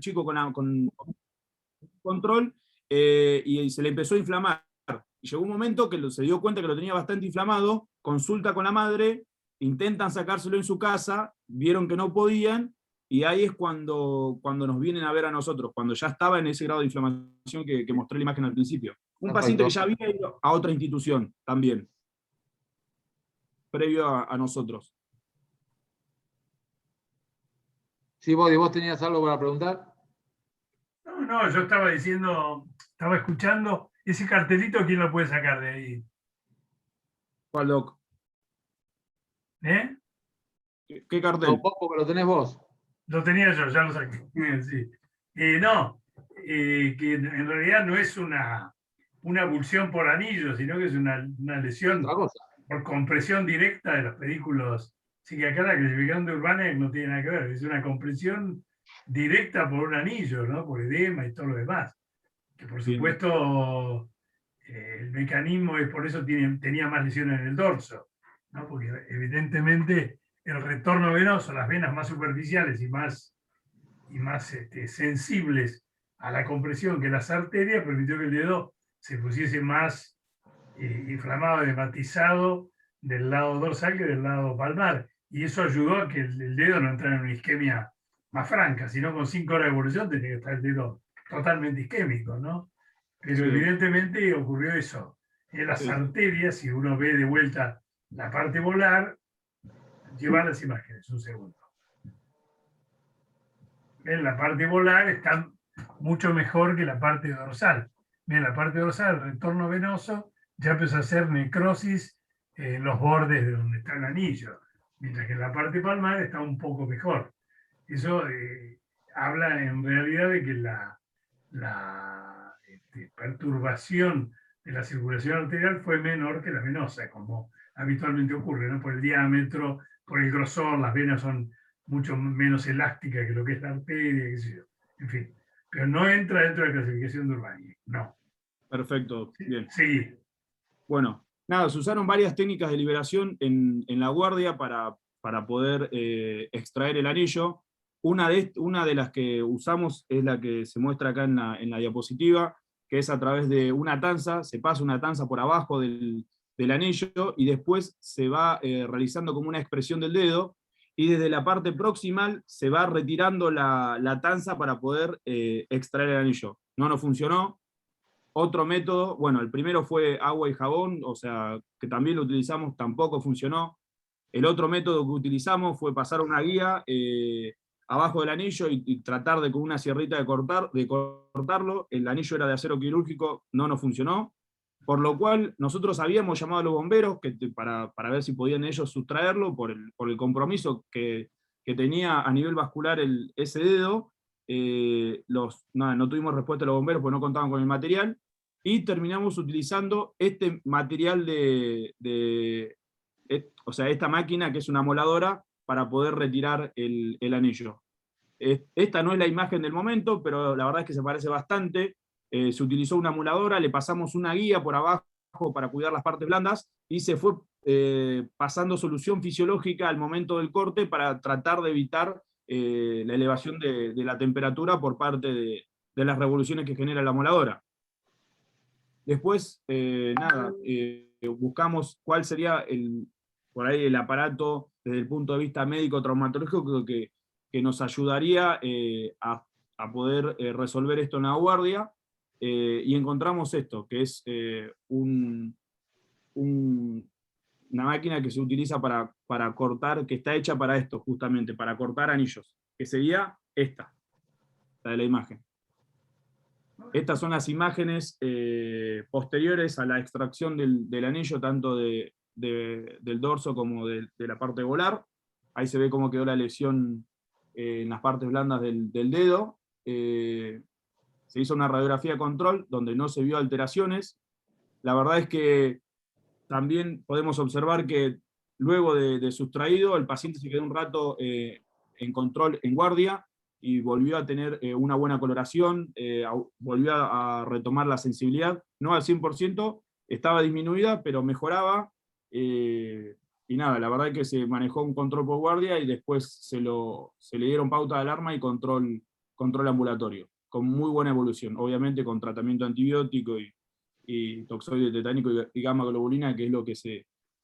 chico con control y se le empezó a inflamar. Y llegó un momento que se dio cuenta que lo tenía bastante inflamado, consulta con la madre, intentan sacárselo en su casa, vieron que no podían, y ahí es cuando nos vienen a ver a nosotros, cuando ya estaba en ese grado de inflamación que mostré la imagen al principio. Un paciente que ya había ido a otra institución también, previo a nosotros. Sí, vos tenías algo para preguntar. No, yo estaba diciendo, estaba escuchando, ese cartelito, ¿quién lo puede sacar de ahí? ¿Cuál, doc? ¿Eh? ¿Qué cartel? No, vos, porque lo tenés vos. Lo tenía yo, ya lo saqué. Sí. No, que en realidad no es una abulsión por anillo, sino que es una lesión por compresión directa de los pedículos. Así que acá la clasificación de Urbana no tiene nada que ver, es una compresión directa por un anillo, ¿no? Por edema y todo lo demás. Que por supuesto el mecanismo es por eso tenía más lesiones en el dorso, ¿no? Porque evidentemente el retorno venoso, las venas más superficiales y más sensibles a la compresión que las arterias, permitió que el dedo se pusiese más inflamado, edematizado del lado dorsal que del lado palmar. Y eso ayudó a que el dedo no entrara en una isquemia más franca, sino con 5 horas de evolución tenía que estar el dedo totalmente isquémico, ¿no? Pero evidentemente ocurrió eso. En las arterias, si uno ve de vuelta la parte volar, lleva las imágenes, un segundo. En la parte volar está mucho mejor que la parte dorsal. En la parte dorsal, el retorno venoso ya empezó a hacer necrosis en los bordes de donde está el anillo, mientras que en la parte palmar está un poco mejor. Eso habla en realidad de que la perturbación de la circulación arterial fue menor que la venosa, como habitualmente ocurre, ¿no? Por el diámetro, por el grosor, las venas son mucho menos elásticas que lo que es la arteria, qué sé yo. En fin, pero no entra dentro de la clasificación de Urbani, no. Perfecto, bien. Sí. Bueno, nada, se usaron varias técnicas de liberación en la guardia para poder extraer el anillo. Una de las que usamos es la que se muestra acá en la diapositiva, que es a través de una tanza, se pasa una tanza por abajo del anillo y después se va realizando como una expresión del dedo, y desde la parte proximal se va retirando la tanza para poder extraer el anillo. No nos funcionó. Otro método, bueno, el primero fue agua y jabón, o sea, que también lo utilizamos, tampoco funcionó. El otro método que utilizamos fue pasar una guía abajo del anillo y tratar de con una sierrita de cortarlo. El anillo era de acero quirúrgico, no nos funcionó. Por lo cual nosotros habíamos llamado a los bomberos para ver si podían ellos sustraerlo por el compromiso que tenía a nivel vascular ese dedo. No tuvimos respuesta de los bomberos porque no contaban con el material, y terminamos utilizando este material o sea, esta máquina que es una moladora para poder retirar el anillo. Esta no es la imagen del momento, pero la verdad es que se parece bastante. Se utilizó una moladora, le pasamos una guía por abajo para cuidar las partes blandas, y se fue pasando solución fisiológica al momento del corte para tratar de evitar la elevación de la temperatura por parte de las revoluciones que genera la moladora. Después, buscamos cuál sería por ahí el aparato desde el punto de vista médico-traumatológico que nos ayudaría a poder resolver esto en la guardia, y encontramos esto, que es una máquina que se utiliza para cortar, que está hecha para esto justamente, para cortar anillos, que sería esta, la de la imagen. Estas son las imágenes posteriores a la extracción del anillo, tanto del dorso como de la parte volar. Ahí se ve cómo quedó la lesión en las partes blandas del dedo. Se hizo una radiografía de control donde no se vio alteraciones. La verdad es que también podemos observar que luego de sustraído, el paciente se quedó un rato en control, en guardia, y volvió a tener una buena coloración, volvió a retomar la sensibilidad, no al 100%, estaba disminuida, pero mejoraba, y nada, la verdad es que se manejó un control por guardia y después se le dieron pauta de alarma y control control ambulatorio, con muy buena evolución, obviamente con tratamiento antibiótico y toxoide tetánico y gamma globulina, que es lo que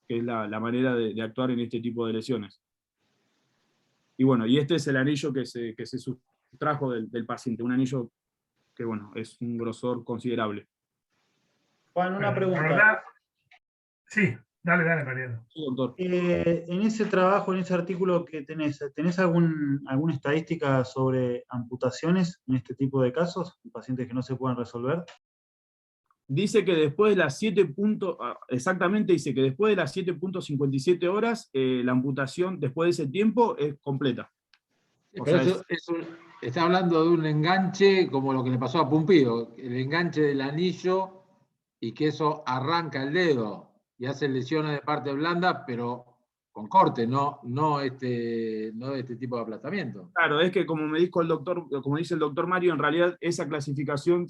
es la manera de actuar en este tipo de lesiones. Y bueno, y este es el anillo que se sustrajo del paciente, un anillo que bueno, es un grosor considerable. Juan, una Bueno, la pregunta. verdad, sí, dale, Mariano. Sí, doctor. En ese trabajo, en ese artículo que ¿tenés alguna estadística sobre amputaciones en este tipo de casos? Pacientes que no se pueden resolver. Dice que después de las 7 exactamente dice que después de las 7.57 horas, la amputación después de ese tiempo es completa. O Pero sea, eso está hablando de un enganche como lo que le pasó a Pumpido, el enganche del anillo y que eso arranca el dedo y hace lesiones de parte blanda, pero con corte, no de este tipo de aplastamiento. claro, es que como me dijo el doctor, como dice el doctor Mario, en realidad esa clasificación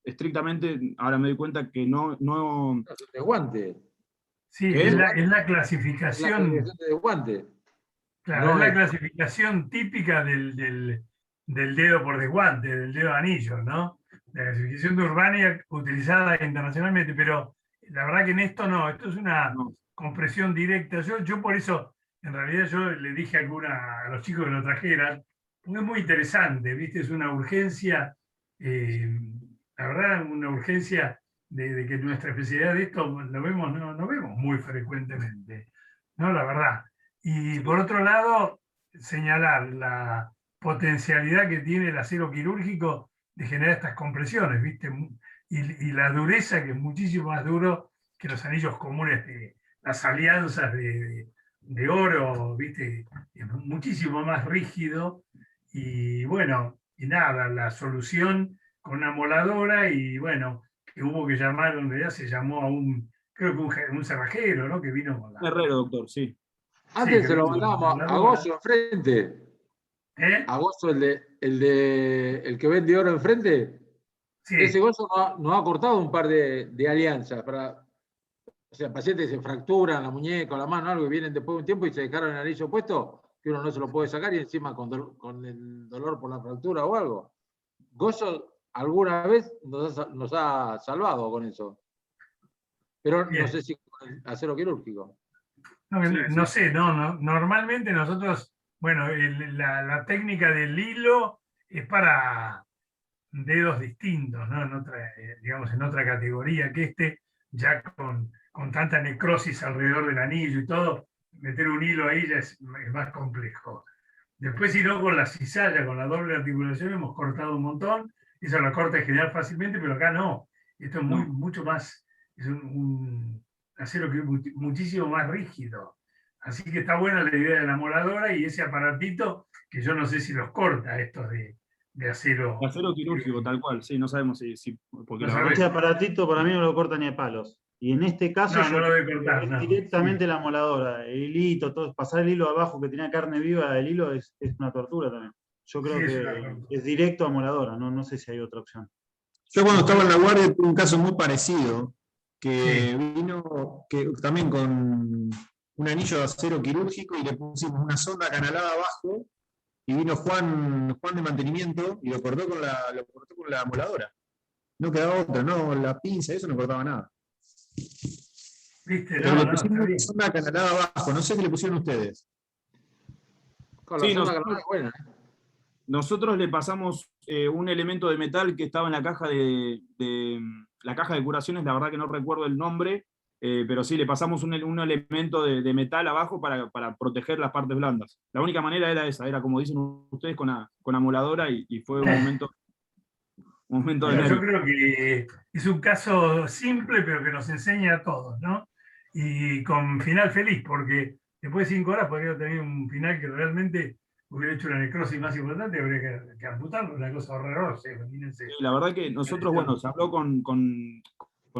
estrictamente, ahora me doy cuenta que no De guante. Sí, ¿Qué? es la Es la clasificación, clasificación de guante. claro, No es la es- clasificación típica del dedo por desguante, del dedo anillo, ¿no? La clasificación de Urbania utilizada internacionalmente, pero la verdad que en esto no, esto es una No. compresión directa. Yo por eso, en realidad yo le dije a los chicos que lo trajeran, porque es muy interesante, ¿viste? Es una urgencia, la verdad, una urgencia de que nuestra especialidad de esto lo vemos, no vemos muy frecuentemente, ¿no? La verdad. Y por otro lado, señalar la potencialidad que tiene el acero quirúrgico de generar estas compresiones, ¿viste? Y la dureza, que es muchísimo más duro que los anillos comunes, las alianzas de oro, ¿viste? Es muchísimo más rígido. Y bueno, y nada, la solución con una moladora, y bueno, que hubo que llamar, en realidad se llamó a creo que un cerrajero, ¿no? Que vino con la. Herrero, doctor, sí. Antes que se lo vino con la mandábamos a moladora. Gozo enfrente. ¿Eh? A Gozo, el que vende oro enfrente. Sí. Ese Gozo nos ha cortado un par de alianzas o sea, pacientes que se fracturan la muñeca o la mano, algo, que vienen después de un tiempo y se dejaron el anillo puesto, que uno no se lo puede sacar y encima con el dolor por la fractura o algo. Gozo alguna vez nos ha salvado con eso. Pero Bien. no sé si con el acero quirúrgico. No sé, normalmente nosotros, bueno, la técnica del hilo es para dedos distintos, ¿no? Digamos, en otra categoría que ya con tanta necrosis alrededor del anillo y todo, meter un hilo ahí ya es más complejo. Después, si no, con la cizalla, con la doble articulación, hemos cortado un montón. Eso la corta en general fácilmente, pero acá no. Esto es mucho más, es un acero que es muchísimo más rígido. Así que está buena la idea de la moladora y ese aparatito, que yo no sé si los corta estos de acero. Acero quirúrgico, tal cual, sí, no sabemos porque No la sabemos. verdad Este aparatito para mí no lo corta ni a palos. Y en este caso No, no lo debe cortar, es no. directamente Sí. la moladora, el hilito, todo, pasar el hilo abajo que tenía carne viva del hilo es una tortura también. Yo creo Sí, que es directo a moladora, no sé si hay otra opción. Yo cuando estaba en la guardia tuve un caso muy parecido, que Sí. vino también con un anillo de acero quirúrgico y le pusimos una sonda canalada abajo y vino Juan de mantenimiento y lo cortó con la moladora. No quedaba otra, no, la pinza, eso no cortaba nada. ¿Viste? Pero No, le está pusimos bien. una sonda canalada abajo, no sé qué le pusieron ustedes. Con la Sí, sonda canalada es buena. nosotros le pasamos un elemento de metal que estaba en la caja la caja de curaciones, la verdad que no recuerdo el nombre, pero sí, le pasamos un elemento de metal abajo para proteger las partes blandas. La única manera era esa, era como dicen ustedes, con la moladora, y fue un momento de Bueno, yo nervio. creo que es un caso simple, pero que nos enseña a todos, ¿no? Y con final feliz, porque después de 5 horas podría tener un final que realmente hubiera hecho una necrosis más importante, habría que amputarlo, una cosa horrorosa, imagínense. Sí, la verdad que nosotros, bueno, se habló con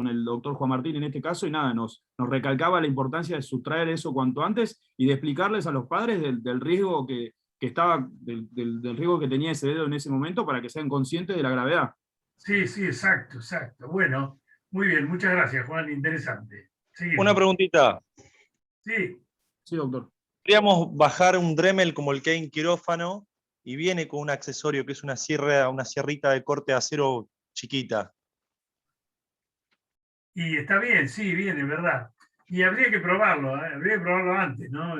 el doctor Juan Martín en este caso, y nada, nos recalcaba la importancia de sustraer eso cuanto antes y de explicarles a los padres del riesgo que estaba, del riesgo que tenía ese dedo en ese momento, para que sean conscientes de la gravedad. Sí, exacto. Bueno, muy bien, muchas gracias, Juan, interesante. Seguimos. Una preguntita. Sí, Sí, doctor. Queríamos bajar un Dremel como el que hay en quirófano y viene con un accesorio que es una sierrita de corte de acero chiquita. Y está bien, sí, bien, es verdad. Y habría que probarlo, habría que probarlo antes, ¿no?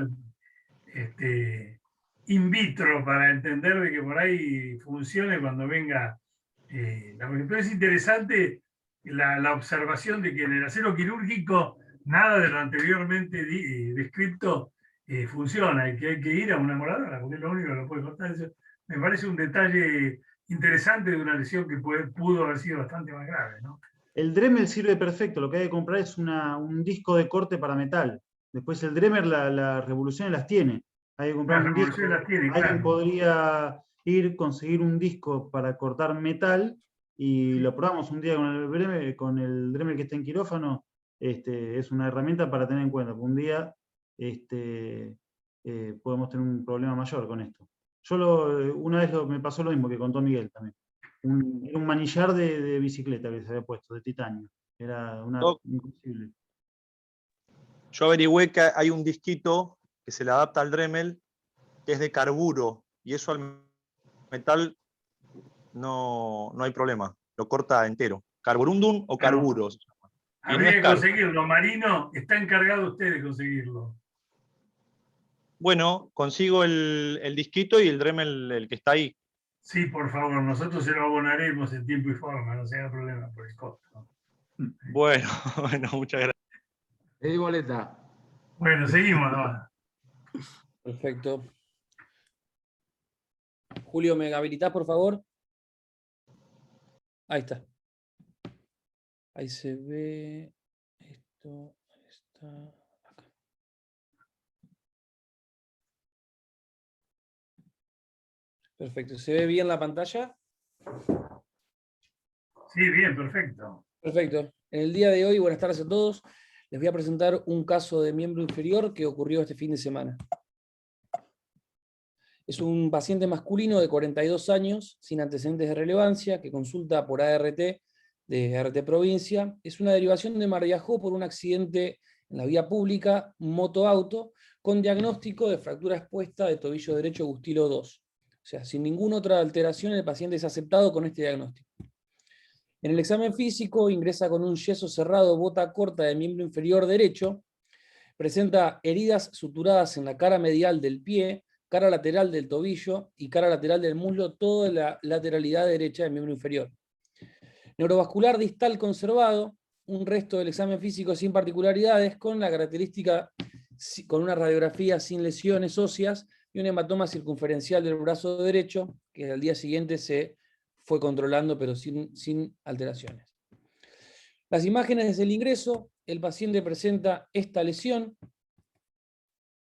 In vitro para entender de que por ahí funcione cuando venga. Pero es interesante la observación de que en el acero quirúrgico nada de lo anteriormente descrito funciona y que hay que ir a una moladora, porque es lo único que lo puede cortar. Eso me parece un detalle interesante de una lesión que pudo haber sido bastante más grave, ¿no? El Dremel sirve perfecto, lo que hay que comprar es un disco de corte para metal. Después el Dremel, las revoluciones las tiene. Hay que comprar Las un disco. revoluciones las tiene, Alguien claro. podría conseguir un disco para cortar metal y lo probamos un día con el Dremel que está en quirófano. Es una herramienta para tener en cuenta, porque un día podemos tener un problema mayor con esto. Una vez me pasó lo mismo que contó Miguel también. Era un manillar de bicicleta que se había puesto, de titanio. Era imposible. Yo averigüé que hay un disquito que se le adapta al Dremel, que es de carburo, y eso al metal no hay problema, lo corta entero. Carborundum o carburos. Y no Habría es que caro. conseguirlo. Marino, está encargado usted de conseguirlo. Bueno, consigo el disquito y el Dremel, el que está ahí. Sí, por favor, nosotros se lo abonaremos en tiempo y forma, no sea problema por el costo. Bueno, bueno, muchas gracias. Le di boleta. Bueno, seguimos, ¿no? Perfecto. Julio, ¿me habilitás, por favor? Ahí está. Ahí se ve. Esto está acá. Perfecto. ¿Se ve bien la pantalla? Sí, bien, perfecto. Perfecto. En el día de hoy, buenas tardes a todos, les voy a presentar un caso de miembro inferior que ocurrió este fin de semana. Es un paciente masculino de 42 años, sin antecedentes de relevancia, que consulta por ART de ART Provincia. Es una derivación de Mar de Ajó por un accidente en la vía pública, moto-auto, con diagnóstico de fractura expuesta de tobillo derecho Gustilo 2. O sea, sin ninguna otra alteración, el paciente es aceptado con este diagnóstico. En el examen físico ingresa con un yeso cerrado, bota corta de miembro inferior derecho, presenta heridas suturadas en la cara medial del pie, cara lateral del tobillo y cara lateral del muslo, toda la lateralidad derecha del miembro inferior. Neurovascular distal conservado, un resto del examen físico sin particularidades, con la característica, con una radiografía sin lesiones óseas y un hematoma circunferencial del brazo derecho, que al día siguiente se fue controlando, pero sin alteraciones. Las imágenes del ingreso, el paciente presenta esta lesión,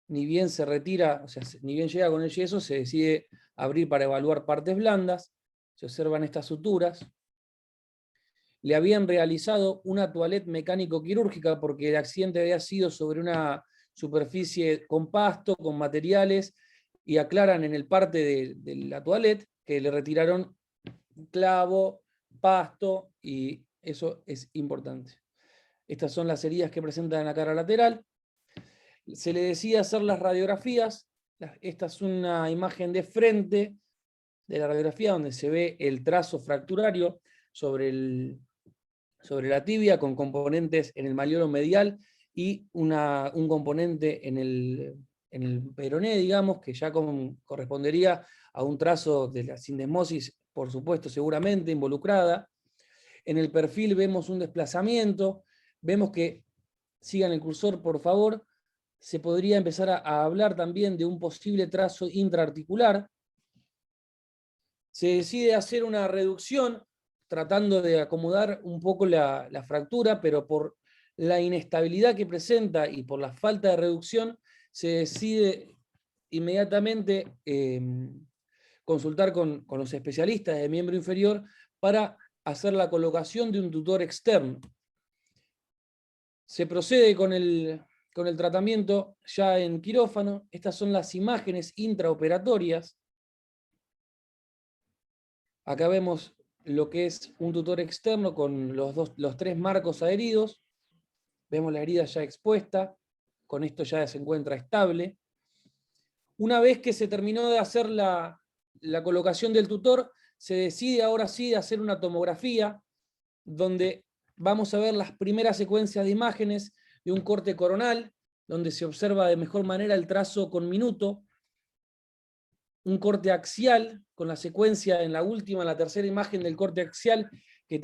ni bien se retira, o sea, ni bien llega con el yeso, se decide abrir para evaluar partes blandas, se observan estas suturas. Le habían realizado una toilette mecánico-quirúrgica porque el accidente había sido sobre una superficie con pasto, con materiales, y aclaran en el parte de la toilette que le retiraron clavo, pasto, y eso es importante. Estas son las heridas que presentan en la cara lateral. Se le decide hacer las radiografías. Esta es una imagen de frente de la radiografía donde se ve el trazo fracturario sobre la tibia con componentes en el malleolo medial y un componente en el peroné, digamos, que ya correspondería a un trazo de la sindesmosis, por supuesto, seguramente involucrada. En el perfil vemos un desplazamiento, vemos que, sigan el cursor por favor, se podría empezar a hablar también de un posible trazo intraarticular. Se decide hacer una reducción tratando de acomodar un poco la fractura, pero por la inestabilidad que presenta y por la falta de reducción, se decide inmediatamente consultar con los especialistas de miembro inferior para hacer la colocación de un tutor externo. Se procede con el tratamiento ya en quirófano. Estas son las imágenes intraoperatorias. Acá vemos lo que es un tutor externo con los tres marcos adheridos. Vemos la herida ya expuesta. Con esto ya se encuentra estable. Una vez que se terminó de hacer la la colocación del tutor, se decide ahora sí de hacer una tomografía, donde vamos a ver las primeras secuencias de imágenes de un corte coronal, donde se observa de mejor manera el trazo con minuto, un corte axial, con la secuencia en la última, en la tercera imagen del corte axial, que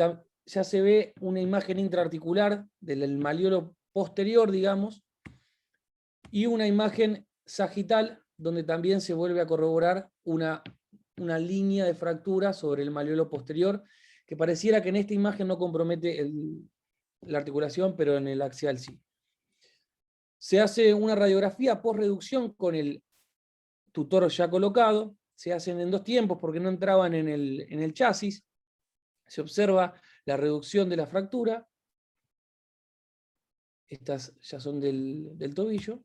ya se ve una imagen intraarticular del malleolo posterior, digamos, y una imagen sagital, donde también se vuelve a corroborar una línea de fractura sobre el malleolo posterior, que pareciera que en esta imagen no compromete la articulación, pero en el axial sí. Se hace una radiografía post-reducción con el tutor ya colocado, se hacen en 2 tiempos porque no entraban en el chasis, se observa la reducción de la fractura, estas ya son del tobillo,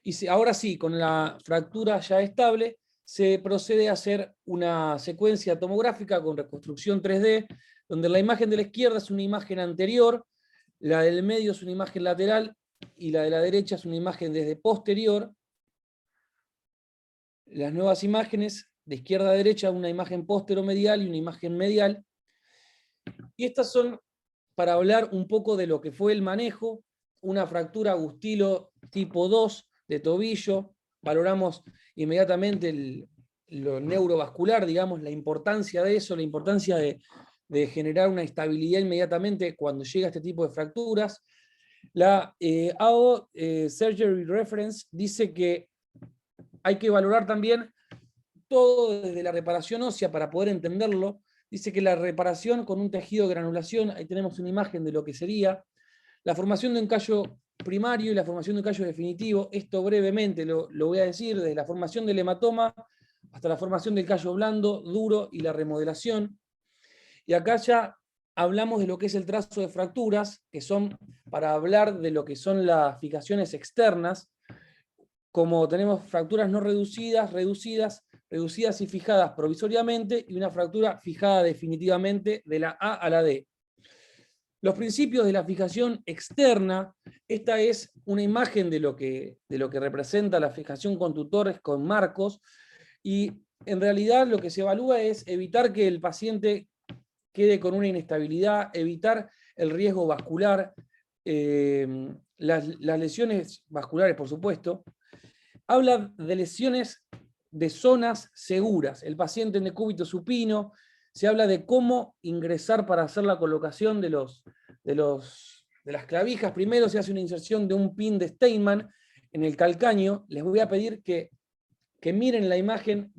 y ahora sí, con la fractura ya estable, se procede a hacer una secuencia tomográfica con reconstrucción 3D, donde la imagen de la izquierda es una imagen anterior, la del medio es una imagen lateral, y la de la derecha es una imagen desde posterior. Las nuevas imágenes, de izquierda a derecha, una imagen posteromedial y una imagen medial. Y estas son para hablar un poco de lo que fue el manejo, una fractura Agustilo tipo 2 de tobillo. Valoramos inmediatamente lo neurovascular, digamos, la importancia de eso, la importancia de generar una estabilidad inmediatamente cuando llega este tipo de fracturas. La AO Surgery Reference dice que hay que valorar también todo desde la reparación ósea para poder entenderlo. Dice que la reparación con un tejido de granulación, ahí tenemos una imagen de lo que sería, la formación de un callo primario y la formación de un callo definitivo, esto brevemente lo voy a decir, desde la formación del hematoma hasta la formación del callo blando, duro y la remodelación. Y acá ya hablamos de lo que es el trazo de fracturas, que son para hablar de lo que son las fijaciones externas, como tenemos fracturas no reducidas, reducidas y fijadas provisoriamente, y una fractura fijada definitivamente de la A a la D. Los principios de la fijación externa, esta es una imagen de lo que representa la fijación con tutores, con marcos, y en realidad lo que se evalúa es evitar que el paciente quede con una inestabilidad, evitar el riesgo vascular, las lesiones vasculares, por supuesto. Habla de lesiones de zonas seguras. El paciente en decúbito supino, se habla de cómo ingresar para hacer la colocación de las clavijas. Primero se hace una inserción de un pin de Steinman en el calcáneo. Les voy a pedir que miren la imagen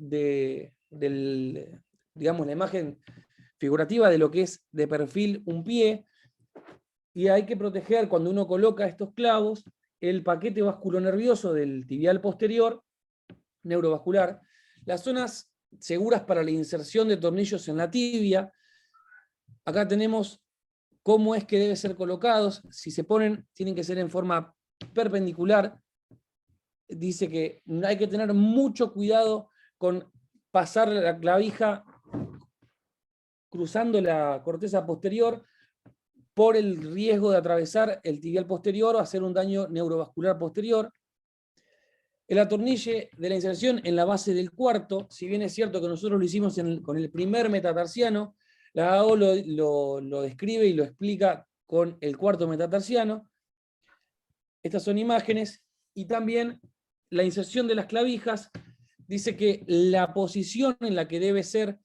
digamos, la imagen figurativa de lo que es de perfil un pie, y hay que proteger cuando uno coloca estos clavos el paquete vasculonervioso del tibial posterior, neurovascular, las zonas seguras para la inserción de tornillos en la tibia. Acá tenemos cómo es que deben ser colocados. Si se ponen, tienen que ser en forma perpendicular. Dice que hay que tener mucho cuidado con pasar la clavija cruzando la corteza posterior por el riesgo de atravesar el tibial posterior o hacer un daño neurovascular posterior. El atornille de la inserción en la base del cuarto, si bien es cierto que nosotros lo hicimos con el primer metatarsiano, la AO lo describe y lo explica con el cuarto metatarsiano. Estas son imágenes, y también la inserción de las clavijas, dice que la posición en la que debe ser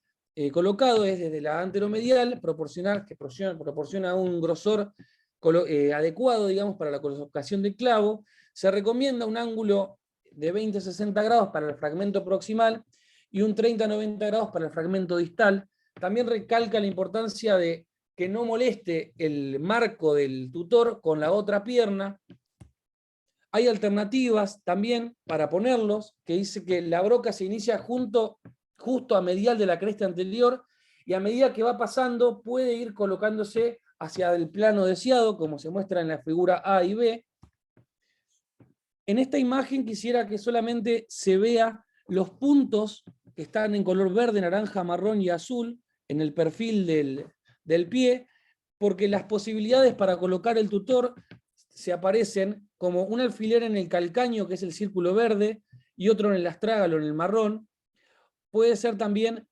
colocado es desde la anteromedial, que proporciona un grosor adecuado, digamos, para la colocación del clavo. Se recomienda un ángulo de 20-60 grados para el fragmento proximal y un 30-90 grados para el fragmento distal. También recalca la importancia de que no moleste el marco del tutor con la otra pierna. Hay alternativas también para ponerlos, que dice que la broca se inicia justo a medial de la cresta anterior, y a medida que va pasando puede ir colocándose hacia el plano deseado, como se muestra en la figura A y B. En esta imagen quisiera que solamente se vea los puntos que están en color verde, naranja, marrón y azul en el perfil del pie, porque las posibilidades para colocar el tutor se aparecen como un alfiler en el calcáneo, que es el círculo verde, y otro en el astrágalo, en el marrón, puede ser también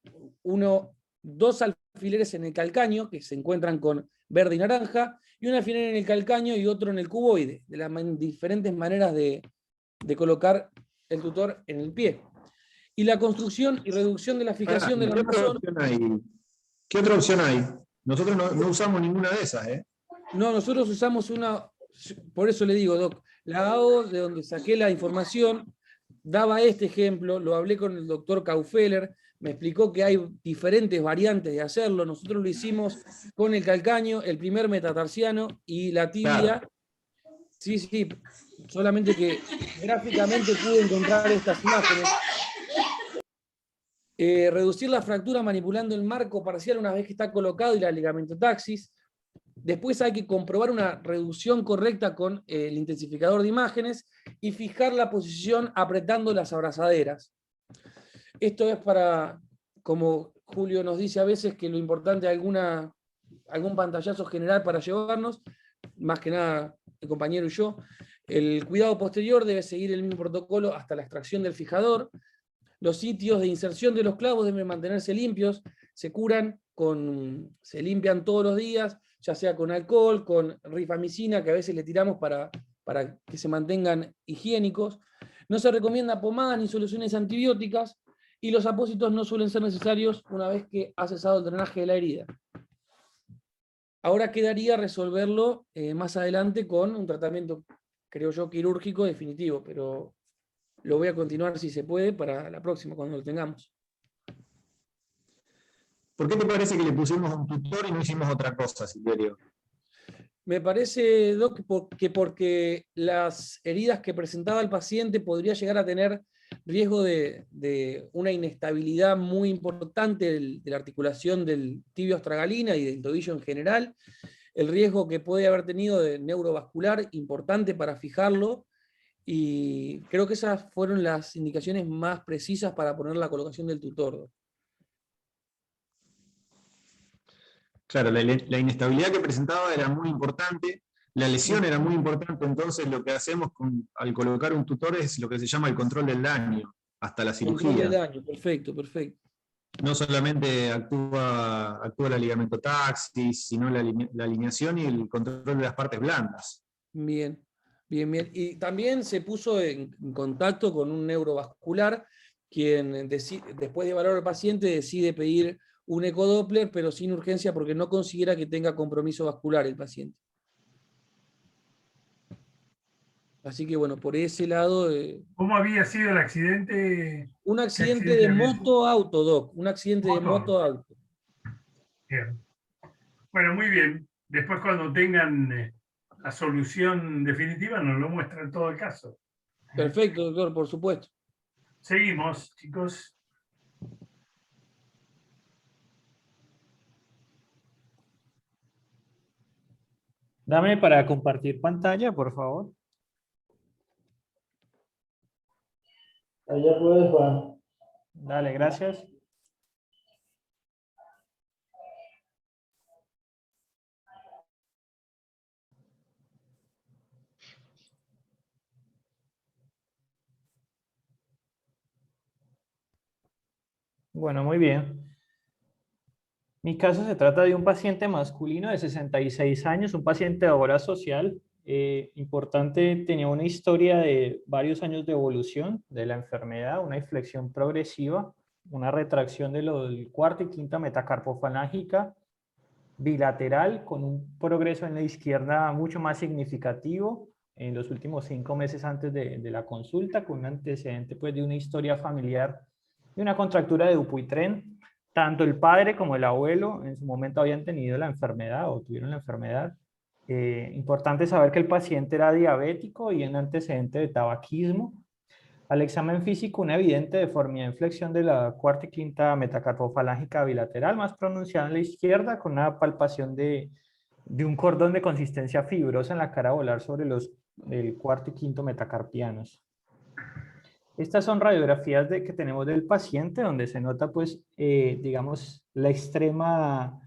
dos alfileres en el calcaño, que se encuentran con verde y naranja, y un alfiler en el calcaño y otro en el cuboide, de las diferentes maneras de colocar el tutor en el pie. Y la construcción y reducción de la fijación del armazón. ¿Qué otra opción hay? Nosotros no usamos ninguna de esas, ¿eh? No, nosotros usamos una, por eso le digo, Doc, la AO, de donde saqué la información, daba este ejemplo, lo hablé con el doctor Kaufeller, me explicó que hay diferentes variantes de hacerlo, nosotros lo hicimos con el calcaño, el primer metatarsiano y la tibia. Claro. Sí, sí, solamente que gráficamente pude encontrar estas imágenes. Reducir la fractura manipulando el marco parcial una vez que está colocado y la ligamentotaxis. Después hay que comprobar una reducción correcta con el intensificador de imágenes y fijar la posición apretando las abrazaderas. Esto es para, como Julio nos dice a veces, que lo importante es algún pantallazo general para llevarnos, más que nada el compañero y yo. El cuidado posterior debe seguir el mismo protocolo hasta la extracción del fijador. Los sitios de inserción de los clavos deben mantenerse limpios, se limpian todos los días, ya sea con alcohol, con rifamicina, que a veces le tiramos para que se mantengan higiénicos. No se recomienda pomadas ni soluciones antibióticas, y los apósitos no suelen ser necesarios una vez que ha cesado el drenaje de la herida. Ahora quedaría resolverlo más adelante con un tratamiento, creo yo, quirúrgico definitivo, pero lo voy a continuar si se puede para la próxima, cuando lo tengamos. ¿Por qué te parece que le pusimos un tutor y no hicimos otra cosa, Silverio? Me parece, Doc, que porque las heridas que presentaba el paciente podría llegar a tener riesgo de una inestabilidad muy importante de la articulación del tibio astragalina y del tobillo en general, el riesgo que puede haber tenido de neurovascular importante para fijarlo, y creo que esas fueron las indicaciones más precisas para poner la colocación del tutor. Claro, la inestabilidad que presentaba era muy importante, la lesión era muy importante, entonces lo que hacemos al colocar un tutor es lo que se llama el control del daño, hasta la cirugía. Control del daño, perfecto, perfecto. No solamente actúa la ligamentotaxis, sino la alineación y el control de las partes blandas. Bien, bien, bien. Y también se puso en contacto con un neurovascular, quien después de evaluar al paciente decide pedir un ecodoppler, pero sin urgencia porque no considera que tenga compromiso vascular el paciente. Así que bueno, por ese lado... ¿Cómo había sido el accidente? Un accidente de moto-auto, Doc. Un accidente de moto-auto. Bien. Bueno, muy bien. Después cuando tengan la solución definitiva nos lo muestran todo el caso. Perfecto, doctor, por supuesto. Seguimos, chicos. Dame para compartir pantalla, por favor. Allá puedes, Juan. Dale, gracias. Bueno, muy bien. Mi caso se trata de un paciente masculino de 66 años, un paciente de obra social. Importante, tenía una historia de varios años de evolución de la enfermedad, una inflexión progresiva, una retracción del cuarto y quinta metacarpofalángica bilateral con un progreso en la izquierda mucho más significativo en los últimos 5 meses antes de la consulta, con un antecedente pues, de una historia familiar de una contractura de Dupuytren. Tanto el padre como el abuelo en su momento habían tenido la enfermedad o tuvieron la enfermedad. Importante saber que el paciente era diabético y un antecedente de tabaquismo. Al examen físico, una evidente deformidad en flexión de la cuarta y quinta metacarpofalángica bilateral, más pronunciada en la izquierda, con una palpación de un cordón de consistencia fibrosa en la cara volar sobre el cuarto y quinto metacarpianos. Estas son radiografías que tenemos del paciente, donde se nota, pues, digamos, la extrema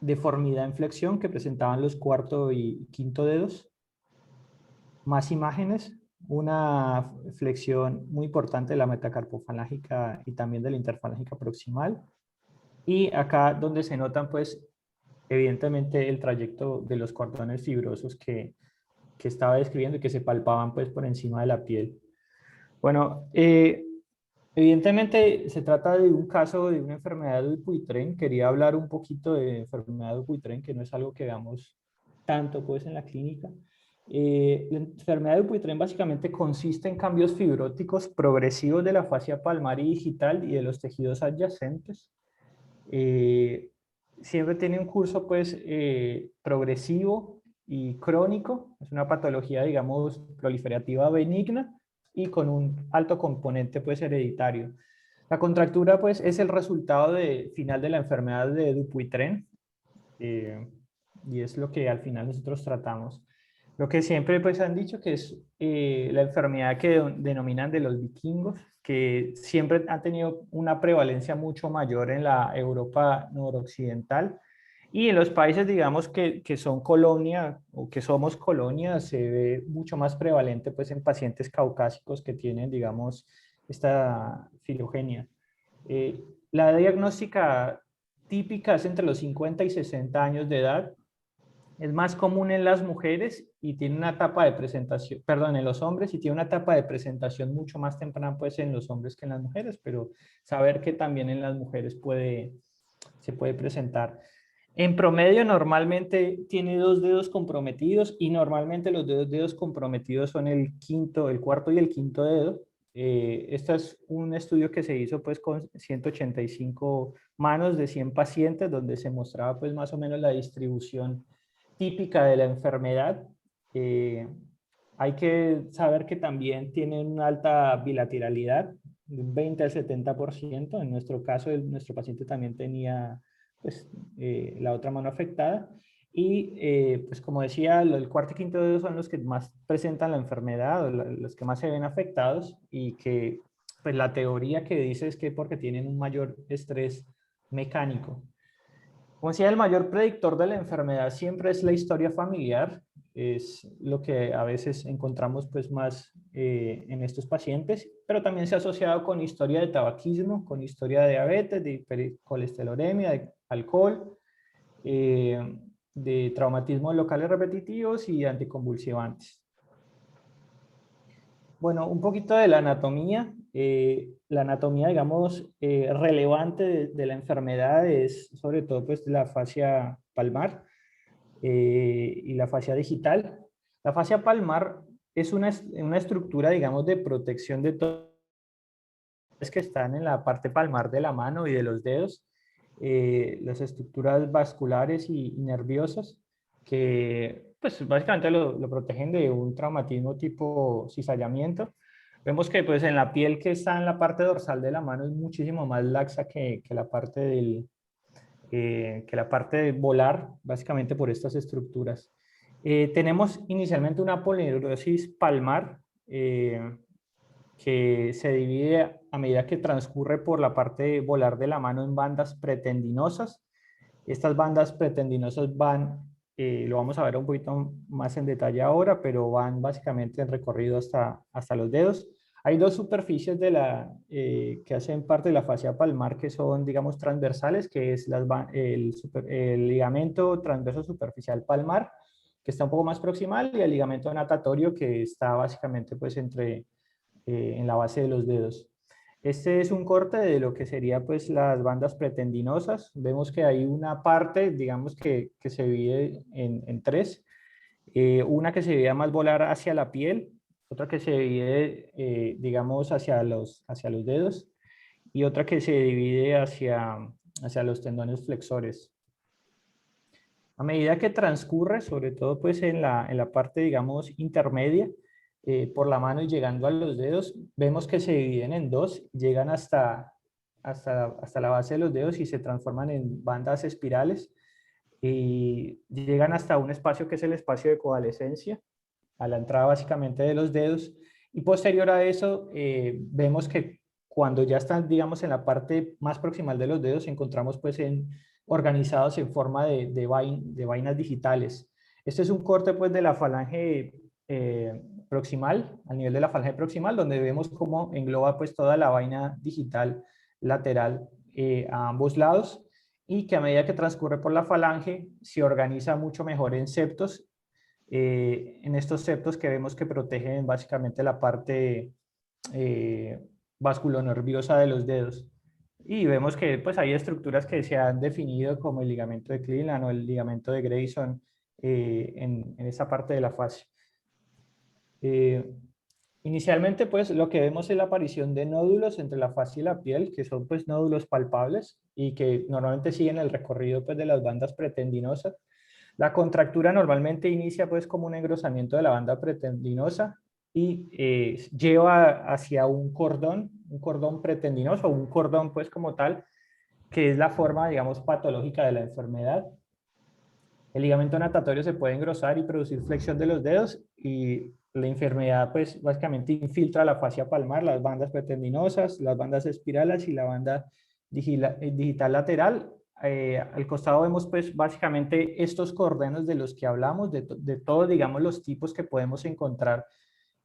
deformidad en flexión que presentaban los cuarto y quinto dedos. Más imágenes. una flexión muy importante de la metacarpofalángica y también de la interfalángica proximal. Y acá donde se notan, pues, evidentemente el trayecto de los cordones fibrosos que estaba describiendo y que se palpaban, pues, por encima de la piel. Bueno, evidentemente se trata de un caso de una enfermedad de Dupuytren. Quería hablar un poquito de enfermedad de Dupuytren, que no es algo que veamos tanto, pues, en la clínica. La enfermedad de Dupuytren básicamente consiste en cambios fibróticos progresivos de la fascia palmar y digital y de los tejidos adyacentes. Siempre tiene un curso, pues, progresivo y crónico. Es una patología, digamos, proliferativa benigna y con un alto componente, pues, hereditario. La contractura, pues, es el resultado final de la enfermedad de Dupuytren, y es lo que al final nosotros tratamos. Lo que siempre, pues, han dicho que es la enfermedad que denominan de los vikingos, que siempre ha tenido una prevalencia mucho mayor en la Europa noroccidental, y en los países, digamos, que son colonia o que somos colonia, se ve mucho más prevalente, pues, en pacientes caucásicos que tienen, digamos, esta filogenia. La diagnóstica típica es entre los 50 y 60 años de edad. Es más común en las mujeres y tiene una etapa de presentación, perdón, en los hombres, y tiene una etapa de presentación mucho más temprana, pues, en los hombres que en las mujeres, pero saber que también en las mujeres se puede presentar. En promedio, normalmente tiene 2 dedos comprometidos, y normalmente los dedos comprometidos son el cuarto y el quinto dedo. Este es un estudio que se hizo, pues, con 185 manos de 100 pacientes, donde se mostraba, pues, más o menos la distribución típica de la enfermedad. Hay que saber que también tiene una alta bilateralidad, de un 20 al 70%. En nuestro caso, nuestro paciente también tenía, pues, la otra mano afectada. Y pues, como decía, el cuarto y quinto dedo son los que más presentan la enfermedad, o los que más se ven afectados, y que, pues, la teoría que dice es que porque tienen un mayor estrés mecánico. Como decía, el mayor predictor de la enfermedad siempre es la historia familiar. Es lo que a veces encontramos, pues, más en estos pacientes, pero también se ha asociado con historia de tabaquismo, con historia de diabetes, de hipercolesterolemia, de alcohol, de traumatismos locales repetitivos y anticonvulsivantes. Bueno, un poquito de la anatomía. La anatomía, digamos, relevante de la enfermedad es sobre todo, pues, la fascia palmar y la fascia digital. La fascia palmar es una estructura, digamos, de protección de todo que están en la parte palmar de la mano y de los dedos, las estructuras vasculares y nerviosas que, pues, básicamente lo protegen de un traumatismo tipo cizallamiento. Vemos que, pues, en la piel que está en la parte dorsal de la mano es muchísimo más laxa que la parte volar, básicamente por estas estructuras. Tenemos inicialmente una polineurosis palmar, que se divide a medida que transcurre por la parte volar de la mano en bandas pretendinosas. Estas bandas pretendinosas van, lo vamos a ver un poquito más en detalle ahora, pero van básicamente en recorrido hasta los dedos. Hay 2 superficies que hacen parte de la fascia palmar que son, digamos, transversales, que es el ligamento transverso superficial palmar, que está un poco más proximal, y el ligamento natatorio, que está básicamente, pues, en la base de los dedos. Este es un corte de lo que sería, pues, las bandas pretendinosas. Vemos que hay una parte, digamos, que se divide en 3. Una que se divide más volar hacia la piel, otra que se divide, digamos, hacia los dedos, y otra que se divide hacia los tendones flexores. A medida que transcurre, sobre todo, pues, en la parte, digamos, intermedia, por la mano y llegando a los dedos, vemos que se dividen en 2, llegan hasta la base de los dedos y se transforman en bandas espirales, y llegan hasta un espacio que es el espacio de coalescencia, a la entrada básicamente de los dedos, y posterior a eso vemos que cuando ya están, digamos, en la parte más proximal de los dedos, encontramos, pues, organizados en forma de vainas digitales. Este es un corte, pues, de la falange proximal, al nivel de la falange proximal, donde vemos cómo engloba pues toda la vaina digital lateral a ambos lados, y que a medida que transcurre por la falange se organiza mucho mejor en septos, en estos septos que vemos que protegen básicamente la parte vasculonerviosa de los dedos. Y vemos que pues, hay estructuras que se han definido como el ligamento de Cleveland o el ligamento de Grayson en esa parte de la fascia. Inicialmente, pues, lo que vemos es la aparición de nódulos entre la fascia y la piel, que son pues, nódulos palpables y que normalmente siguen el recorrido pues, de las bandas pretendinosas. La contractura normalmente inicia pues, como un engrosamiento de la banda pretendinosa y lleva hacia un cordón pretendinoso, un cordón pues como tal, que es la forma, digamos, patológica de la enfermedad. El ligamento natatorio se puede engrosar y producir flexión de los dedos, y la enfermedad pues básicamente infiltra la fascia palmar, las bandas pretendinosas, las bandas espirales y la banda digital lateral. Al costado vemos pues básicamente estos cordones de los que hablamos, de todos digamos los tipos que podemos encontrar.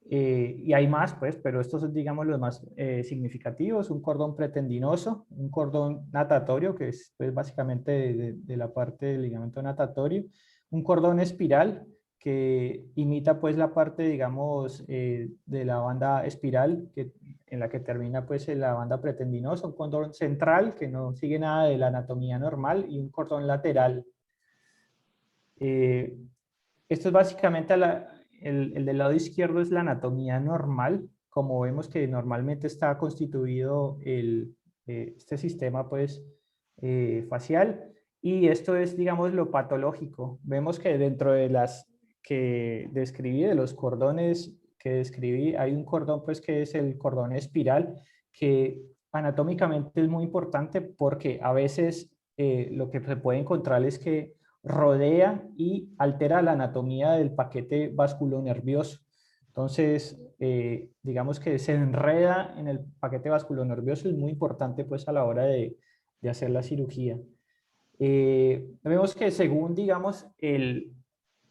Y hay más, pues, pero estos son, digamos, los más significativos. Un cordón pretendinoso, un cordón natatorio, que es pues, básicamente de la parte del ligamento natatorio, un cordón espiral, que imita pues la parte, digamos, de la banda espiral, en la que termina pues la banda pretendinosa, un cordón central, que no sigue nada de la anatomía normal, y un cordón lateral. Esto es básicamente el del lado izquierdo es la anatomía normal, como vemos que normalmente está constituido este sistema pues, facial, y esto es, digamos, lo patológico. Vemos que dentro de las que describí, de los cordones que describí, hay un cordón pues, que es el cordón espiral, que anatómicamente es muy importante porque a veces lo que se puede encontrar es que rodea y altera la anatomía del paquete vasculonervioso. Entonces, digamos que se enreda en el paquete vasculonervioso, es muy importante pues a la hora de hacer la cirugía. Vemos que según, digamos,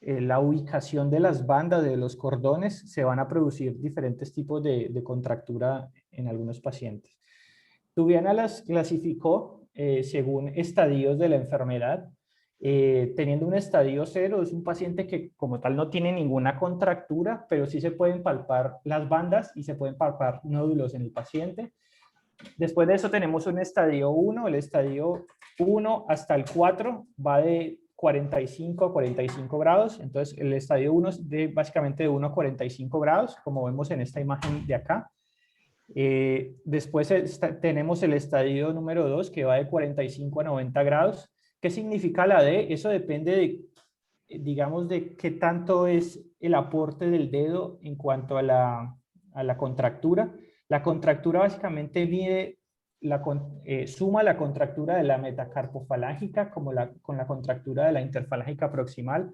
la ubicación de las bandas de los cordones, se van a producir diferentes tipos de contractura en algunos pacientes. Tubiana las clasificó según estadios de la enfermedad. Teniendo un estadio 0, es un paciente que como tal no tiene ninguna contractura, pero sí se pueden palpar las bandas y se pueden palpar nódulos en el paciente. Después de eso tenemos un estadio 1, el estadio 1 hasta el 4 va de 45 a 45 grados, entonces el estadio 1 es básicamente de 1 a 45 grados, como vemos en esta imagen de acá. Después tenemos el estadio número 2 que va de 45 a 90 grados. ¿Qué significa la D? Eso depende de, digamos, de qué tanto es el aporte del dedo en cuanto a la contractura. La contractura básicamente mide, suma la contractura de la metacarpofalángica con la contractura de la interfalángica proximal.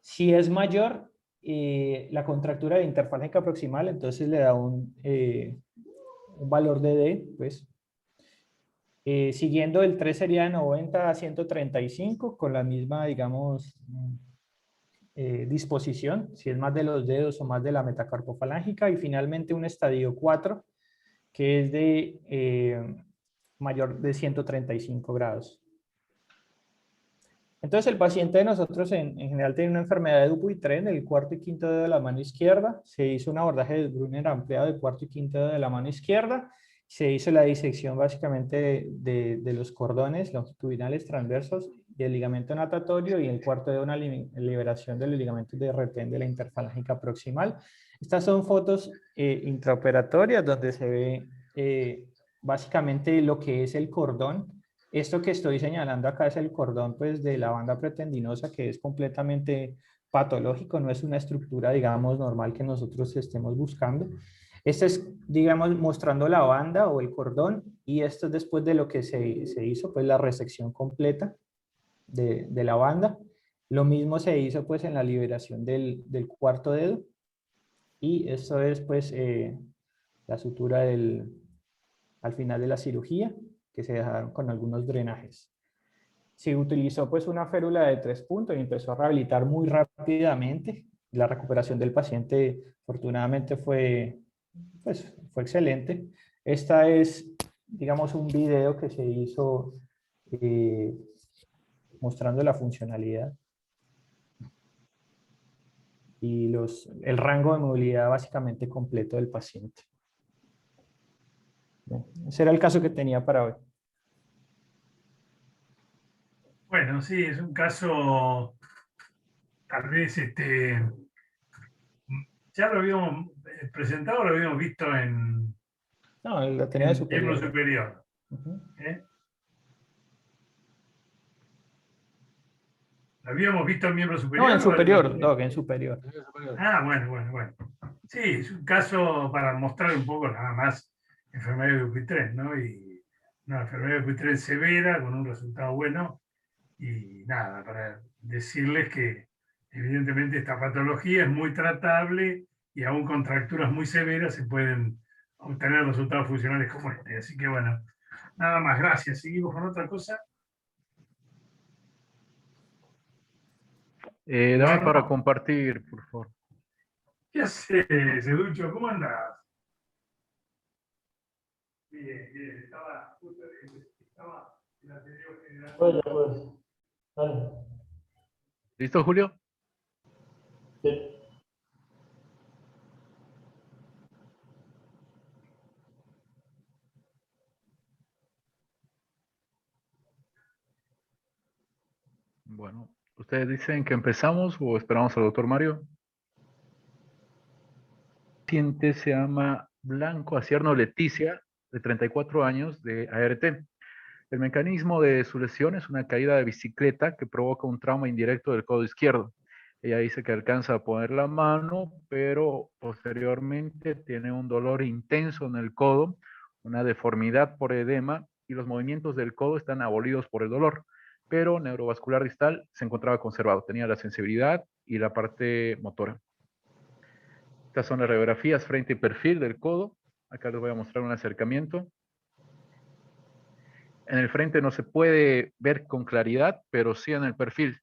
Si es mayor la contractura de la interfalángica proximal, entonces le da un valor de D, pues. Siguiendo el 3 sería de 90 a 135 con la misma, digamos, disposición, si es más de los dedos o más de la metacarpofalángica, y finalmente un estadio 4 que es de mayor de 135 grados. Entonces el paciente de nosotros en general tiene una enfermedad de Dupuytren en el cuarto y quinto dedo de la mano izquierda. Se hizo un abordaje de Brunner ampliado del cuarto y quinto dedo de la mano izquierda. Se hizo la disección básicamente de los cordones longitudinales transversos y el ligamento natatorio, y en el cuarto dedo una liberación de los ligamentos de retén de la interfalángica proximal. Estas son fotos intraoperatorias donde se ve básicamente lo que es el cordón. Esto que estoy señalando acá es el cordón pues, de la banda pretendinosa, que es completamente patológico, no es una estructura, digamos, normal que nosotros estemos buscando. Este es, digamos, mostrando la banda o el cordón, y esto es después de lo que se hizo, pues la resección completa de la banda. Lo mismo se hizo pues en la liberación del cuarto dedo, y esto es pues la sutura al final de la cirugía, que se dejaron con algunos drenajes. Se utilizó pues una férula de 3 puntos y empezó a rehabilitar muy rápidamente. La recuperación del paciente, afortunadamente, pues, fue excelente. Esta es, digamos, un video que se hizo eh, mostrando la funcionalidad y el rango de movilidad básicamente completo del paciente. Bien, ese era el caso que tenía para hoy. Bueno, sí, es un caso, tal vez, ya lo habíamos presentado, lo habíamos visto No, la tenía de en miembro superior. superior. Ujú. ¿Eh? ¿Lo habíamos visto en miembro No, en superior? superior, Doc, en superior. Ah, bueno. Sí, es un caso para mostrar un poco nada más enfermedad de Dupuytren, ¿no? Y una enfermedad de Dupuytren severa con un resultado bueno. Y nada, para decirles que evidentemente esta patología es muy tratable y aún con contracturas muy severas se pueden obtener resultados funcionales como este. Así que bueno, nada más, gracias. Seguimos con otra cosa. Dame para compartir, por favor. ¿Qué haces, Educho? ¿Cómo andás? Bien, estaba justo en la anterior generación. Bueno, pues, dale. ¿Listo, Julio? Sí. Bueno, ¿ustedes dicen que empezamos o esperamos al doctor Mario? El paciente se llama Blanco Acierno Leticia, de 34 años, de ART. El mecanismo de su lesión es una caída de bicicleta que provoca un trauma indirecto del codo izquierdo. Ella dice que alcanza a poner la mano, pero posteriormente tiene un dolor intenso en el codo, una deformidad por edema y los movimientos del codo están abolidos por el dolor, pero neurovascular distal se encontraba conservado, tenía la sensibilidad y la parte motora. Estas son las radiografías frente y perfil del codo. Acá les voy a mostrar un acercamiento. En el frente no se puede ver con claridad, pero sí en el perfil.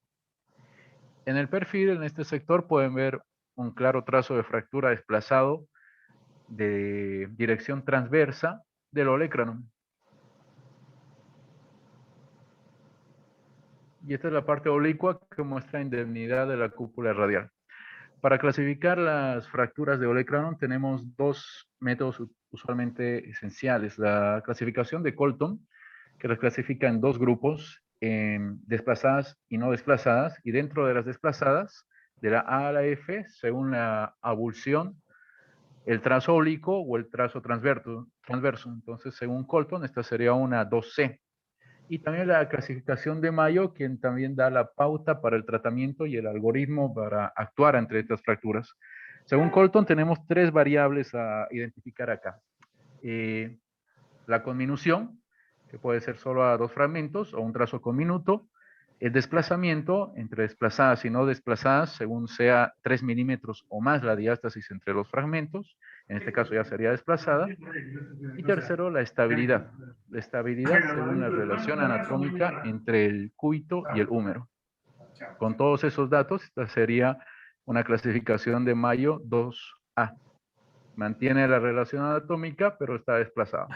En el perfil, en este sector, pueden ver un claro trazo de fractura desplazado de dirección transversa del olecranon. Y esta es la parte oblicua que muestra indemnidad de la cúpula radial. Para clasificar las fracturas de olecranon tenemos dos métodos usualmente esenciales. La clasificación de Colton, que las clasifica en dos grupos, en desplazadas y no desplazadas, y dentro de las desplazadas, de la A a la F, según la avulsión, el trazo oblicuo o el trazo transverso. Entonces, según Colton, esta sería una 2C. Y también la clasificación de Mayo, quien también da la pauta para el tratamiento y el algoritmo para actuar entre estas fracturas. Según Colton, tenemos tres variables a identificar acá. La conminución, que puede ser solo a dos fragmentos o un trazo conminuto. El desplazamiento entre desplazadas y no desplazadas, según sea 3 milímetros o más la diástasis entre los fragmentos. En este caso ya sería desplazada. Y tercero, la estabilidad. La estabilidad según la relación anatómica entre el cúbito y el húmero. Con todos esos datos, esta sería una clasificación de Mayo 2A. Mantiene la relación anatómica, pero está desplazada.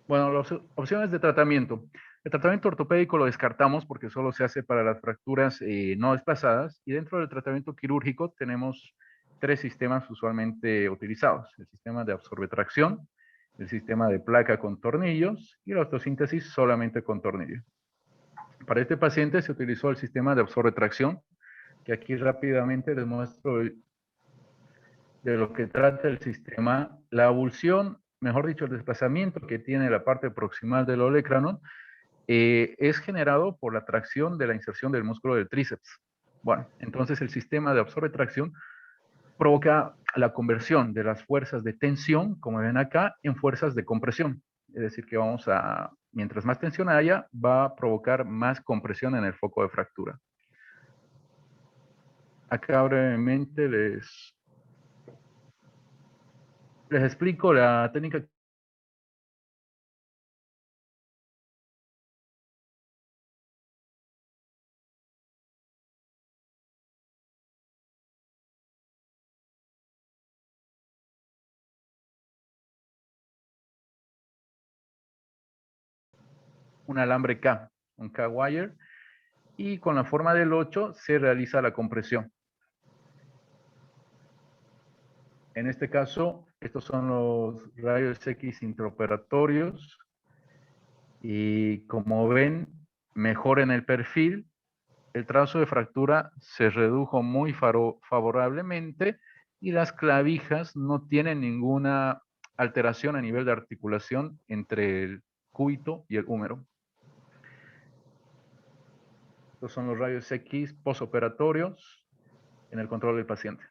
Bueno, las opciones de tratamiento. El tratamiento ortopédico lo descartamos porque solo se hace para las fracturas no desplazadas, y dentro del tratamiento quirúrgico tenemos tres sistemas usualmente utilizados: el sistema de absorbetracción, el sistema de placa con tornillos y la osteosíntesis solamente con tornillos. Para este paciente se utilizó el sistema de absorbetracción, que aquí rápidamente les muestro de lo que trata el sistema. La avulsión, mejor dicho, el desplazamiento que tiene la parte proximal del olecranon, es generado por la tracción de la inserción del músculo del tríceps. Bueno, entonces el sistema de absorbe-tracción provoca la conversión de las fuerzas de tensión, como ven acá, en fuerzas de compresión. Es decir, que mientras más tensión haya, va a provocar más compresión en el foco de fractura. Acá brevemente les explico la técnica un alambre K, un K-wire, y con la forma del 8 se realiza la compresión. En este caso, estos son los rayos X intraoperatorios y como ven, mejoran el perfil. El trazo de fractura se redujo muy favorablemente y las clavijas no tienen ninguna alteración a nivel de articulación entre el cúbito y el húmero. Estos son los rayos X posoperatorios en el control del paciente.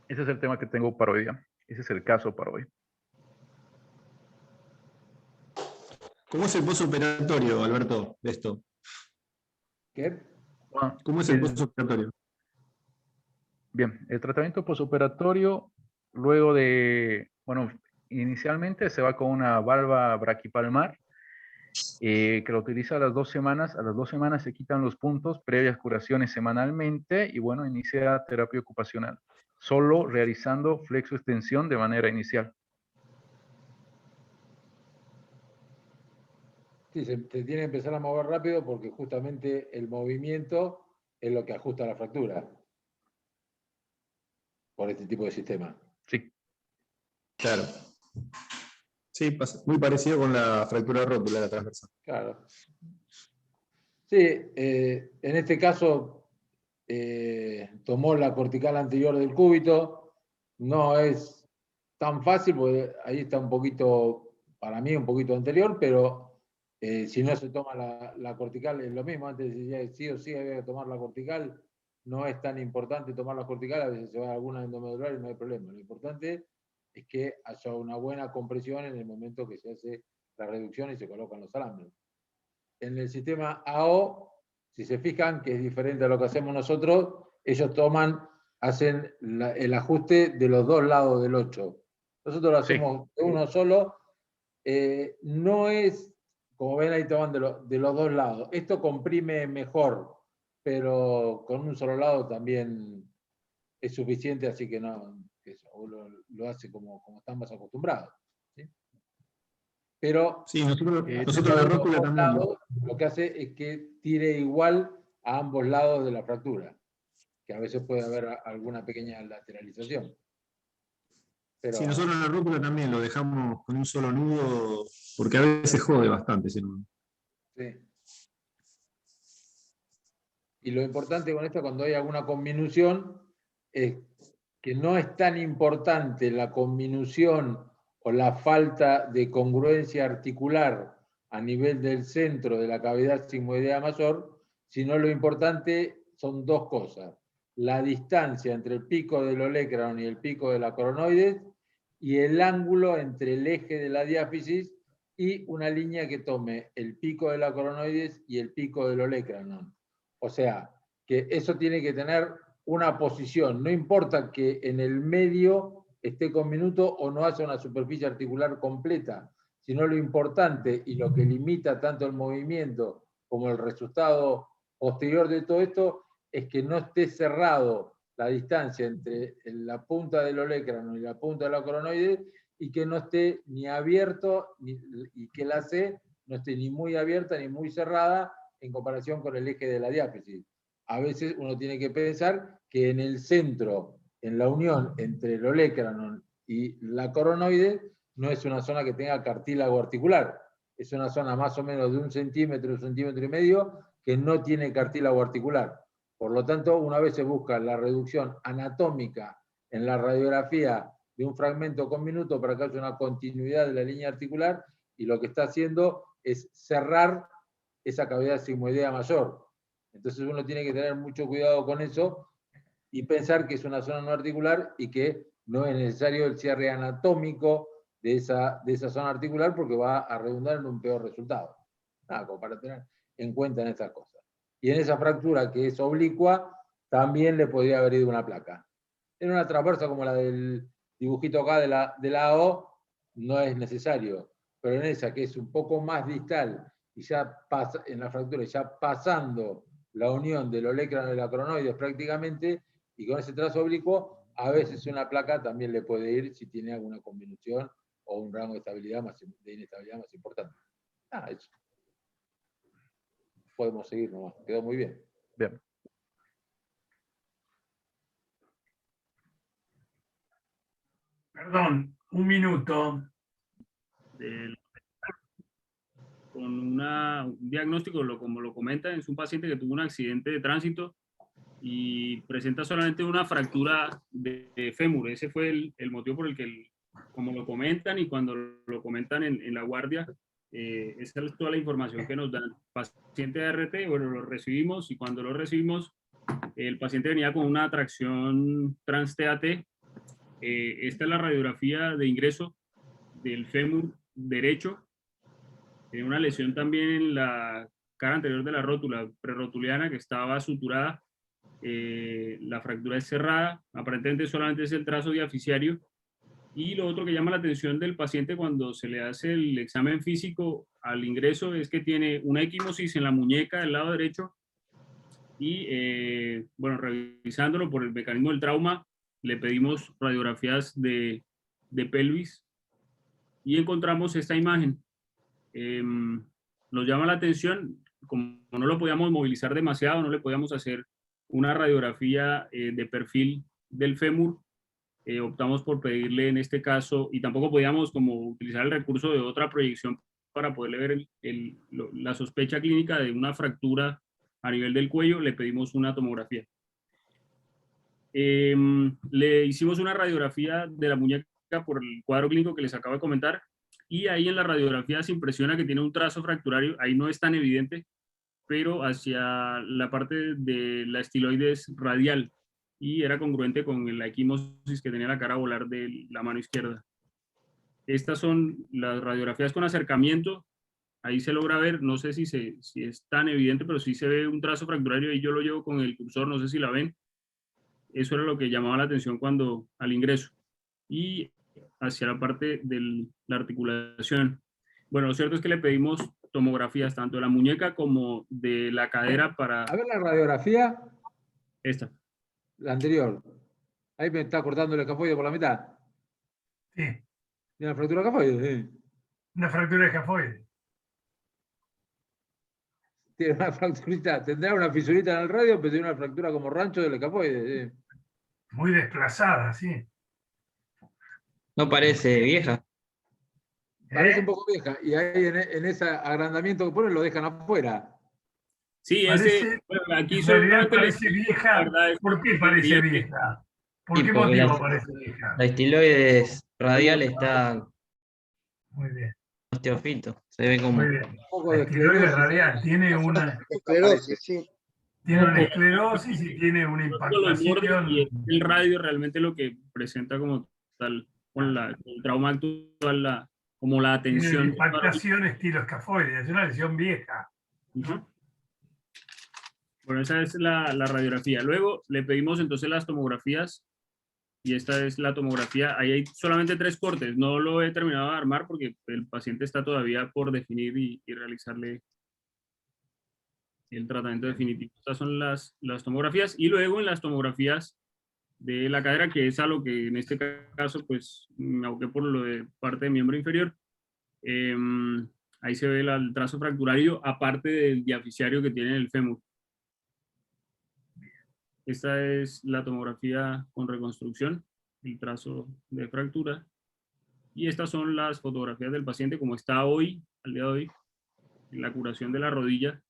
Ese es el tema que tengo para hoy día. Ese es el caso para hoy. ¿Cómo es el postoperatorio, Alberto, de esto? ¿Qué? ¿Cómo es el postoperatorio? Bien, el tratamiento postoperatorio, luego de, bueno, inicialmente se va con una valva braquipalmar que lo utiliza a las 2 semanas. A las 2 semanas se quitan los puntos, previas curaciones semanalmente y bueno, inicia terapia ocupacional, solo realizando flexo-extensión de manera inicial. Sí, se tiene que empezar a mover rápido porque justamente el movimiento es lo que ajusta la fractura por este tipo de sistema. Sí. Claro. Sí, muy parecido con la fractura de rótula, la transversal. Claro. Sí, en este caso tomó la cortical anterior del cúbito. No es tan fácil porque ahí está un poquito, para mí un poquito anterior, pero si no se toma la cortical es lo mismo. Antes decía sí o sí había que tomar la cortical. No es tan importante tomar la cortical, a veces se va a alguna endomedular y no hay problema. Lo importante es que haya una buena compresión en el momento que se hace la reducción y se colocan los alambres. En el sistema AO, si se fijan, que es diferente a lo que hacemos nosotros, ellos hacen el ajuste de los dos lados del 8. Nosotros lo hacemos de uno solo. No es, como ven ahí toman de los dos lados. Esto comprime mejor, pero con un solo lado también es suficiente, así que no, eso, lo hace como estamos acostumbrados. ¿Sí? Pero sí, nosotros la la rótula también. lo que hace es que tire igual a ambos lados de la fractura, que a veces puede haber alguna pequeña lateralización. Pero, sí, nosotros la rótula también lo dejamos con un solo nudo, porque a veces jode bastante ese nudo. sí. Y lo importante con esto, cuando hay alguna conminución, es que no es tan importante la conminución o la falta de congruencia articular a nivel del centro de la cavidad sigmoidea mayor, sino lo importante son dos cosas: la distancia entre el pico del olecranon y el pico de la coronoides, y el ángulo entre el eje de la diáfisis y una línea que tome el pico de la coronoides y el pico del olecranon. O sea, que eso tiene que tener una posición. No importa que en el medio esté conminuto o no haya una superficie articular completa, sino lo importante y lo que limita tanto el movimiento como el resultado posterior de todo esto es que no esté cerrado la distancia entre la punta del olecranon y la punta de la coronoide, y que no esté ni abierto y que la C no esté ni muy abierta ni muy cerrada en comparación con el eje de la diáfisis. A veces uno tiene que pensar que en el centro, en la unión entre el olecranon y la coronoide, no es una zona que tenga cartílago articular. Es una zona más o menos de 1 centímetro, 1,5 centímetros, que no tiene cartílago articular. Por lo tanto, una vez se busca la reducción anatómica en la radiografía de un fragmento conminuto para que haya una continuidad de la línea articular, y lo que está haciendo es cerrar esa cavidad sigmoidea mayor. Entonces uno tiene que tener mucho cuidado con eso y pensar que es una zona no articular y que no es necesario el cierre anatómico de esa zona articular, porque va a redundar en un peor resultado. Nada, como para tener en cuenta en estas cosas. Y en esa fractura que es oblicua, también le podría haber ido una placa. En una transversa como la del dibujito acá de la AO, no es necesario, pero en esa que es un poco más distal y ya pasa, en la fractura ya pasando la unión del olecranon y la coronoides prácticamente, y con ese trazo oblicuo, a veces una placa también le puede ir si tiene alguna conminución o un rango de inestabilidad más importante. Eso. Podemos seguir nomás, quedó muy bien. Bien. Perdón, un minuto. Con un diagnóstico, como lo comenta, es un paciente que tuvo un accidente de tránsito y presenta solamente una fractura de fémur. Ese fue el motivo por el que, como lo comentan y cuando lo comentan en la guardia, esa es toda la información que nos dan. Paciente de ART, bueno, lo recibimos y cuando lo recibimos, el paciente venía con una tracción trans-TAT. Esta es la radiografía de ingreso del fémur derecho. Tiene una lesión también en la cara anterior de la rótula prerotuliana que estaba suturada. La fractura es cerrada, aparentemente solamente es el trazo diaficiario. Y lo otro que llama la atención del paciente cuando se le hace el examen físico al ingreso es que tiene una equimosis en la muñeca del lado derecho y, bueno, revisándolo por el mecanismo del trauma, le pedimos radiografías de pelvis y encontramos esta imagen. Nos llama la atención, como no lo podíamos movilizar demasiado, no le podíamos hacer una radiografía de perfil del fémur, optamos por pedirle en este caso, y tampoco podíamos como utilizar el recurso de otra proyección para poderle ver la sospecha clínica de una fractura a nivel del cuello, le pedimos una tomografía. Le hicimos una radiografía de la muñeca por el cuadro clínico que les acabo de comentar, y ahí en la radiografía se impresiona que tiene un trazo fracturario, ahí no es tan evidente, pero hacia la parte de la estiloides radial, y era congruente con la equimosis que tenía la cara volar de la mano izquierda. Estas son las radiografías con acercamiento, ahí se logra ver, no sé si es tan evidente, pero sí se ve un trazo fracturario, y yo lo llevo con el cursor, no sé si la ven. Eso era lo que llamaba la atención cuando al ingreso. Y hacia la parte de la articulación. Bueno, lo cierto es que le pedimos tomografías tanto de la muñeca como de la cadera para... A ver la radiografía. Esta. La anterior. Ahí me está cortando el escafoide por la mitad. Sí. ¿Tiene una fractura de escafoide? Sí. Una fractura de escafoide. Tiene una fracturita, tendrá una fisurita en el radio, pero tiene una fractura como rancho del escafoide. Sí. Muy desplazada, sí. No parece vieja. Parece un poco vieja, y ahí en ese agrandamiento que ponen lo dejan afuera. Sí, parece, bueno, aquí en realidad parece vieja. ¿Por qué parece vieja? ¿Por qué motivo parece vieja? La estiloides radial está... Muy bien. Osteofito, se ve como... Muy bien. Un poco de esclerosis radial, tiene una... Esclerosis, sí. Tiene una esclerosis y tiene una impactación. Y el radio realmente lo que presenta como tal, con el trauma actual, como la atención. Tiene impactación estilo escafoide, es una lesión vieja. Bueno, esa es la radiografía. Luego le pedimos entonces las tomografías, y esta es la tomografía. Ahí hay solamente 3 cortes, no lo he terminado de armar porque el paciente está todavía por definir y realizarle el tratamiento definitivo. Estas son las tomografías, y luego en las tomografías de la cadera, que es a lo que en este caso pues me aboqué por lo de parte de miembro inferior, ahí se ve el trazo fracturario aparte del diaficiario que tiene el fémur. Esta es la tomografía con reconstrucción, el trazo de fractura, y estas son las fotografías del paciente como está hoy, al día de hoy, en la curación de la rodilla.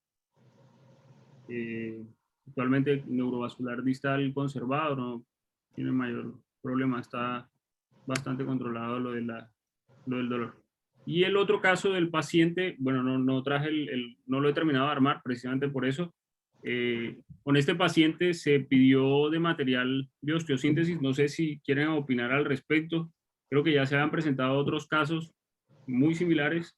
Actualmente neurovascular distal conservado, no tiene mayor problema, está bastante controlado lo del dolor. Y el otro caso del paciente, bueno, no traje no lo he terminado de armar precisamente por eso. Con este paciente se pidió de material de osteosíntesis, no sé si quieren opinar al respecto. Creo que ya se han presentado otros casos muy similares.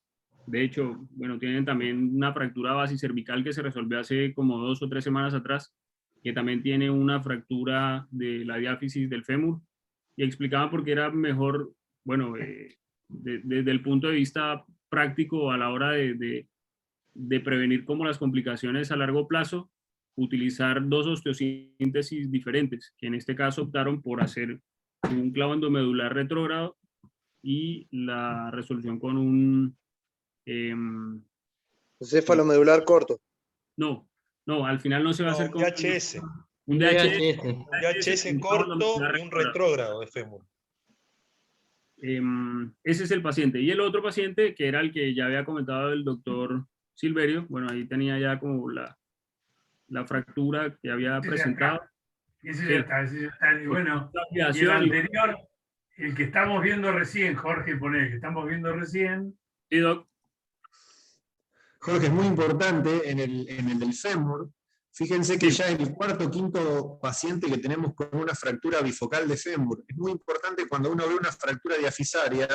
De hecho, bueno, tienen también una fractura basicervical que se resolvió hace como 2 o 3 semanas atrás, que también tiene una fractura de la diáfisis del fémur, y explicaba por qué era mejor, bueno, desde el punto de vista práctico a la hora de prevenir como las complicaciones a largo plazo, utilizar 2 osteosíntesis diferentes, que en este caso optaron por hacer un clavo endomedular retrógrado y la resolución con un Encéfalomedular corto. No, no, al final no se va a hacer con DHS. un DHS. DHS. Un DHS corto y un retrógrado de fémur. Ese es el paciente. Y el otro paciente, que era el que ya había comentado el doctor Silverio, bueno, ahí tenía ya como la fractura que había presentado. Ese Sí. ya está, ese ya está. Y bueno, y el Ampliación y- anterior, el que estamos viendo recién, Jorge, pone el que estamos viendo recién. Sí, doc. Jorge, es muy importante en el del fémur. Fíjense que ya es el cuarto o quinto paciente que tenemos con una fractura bifocal de fémur. Es muy importante cuando uno ve una fractura diafisaria,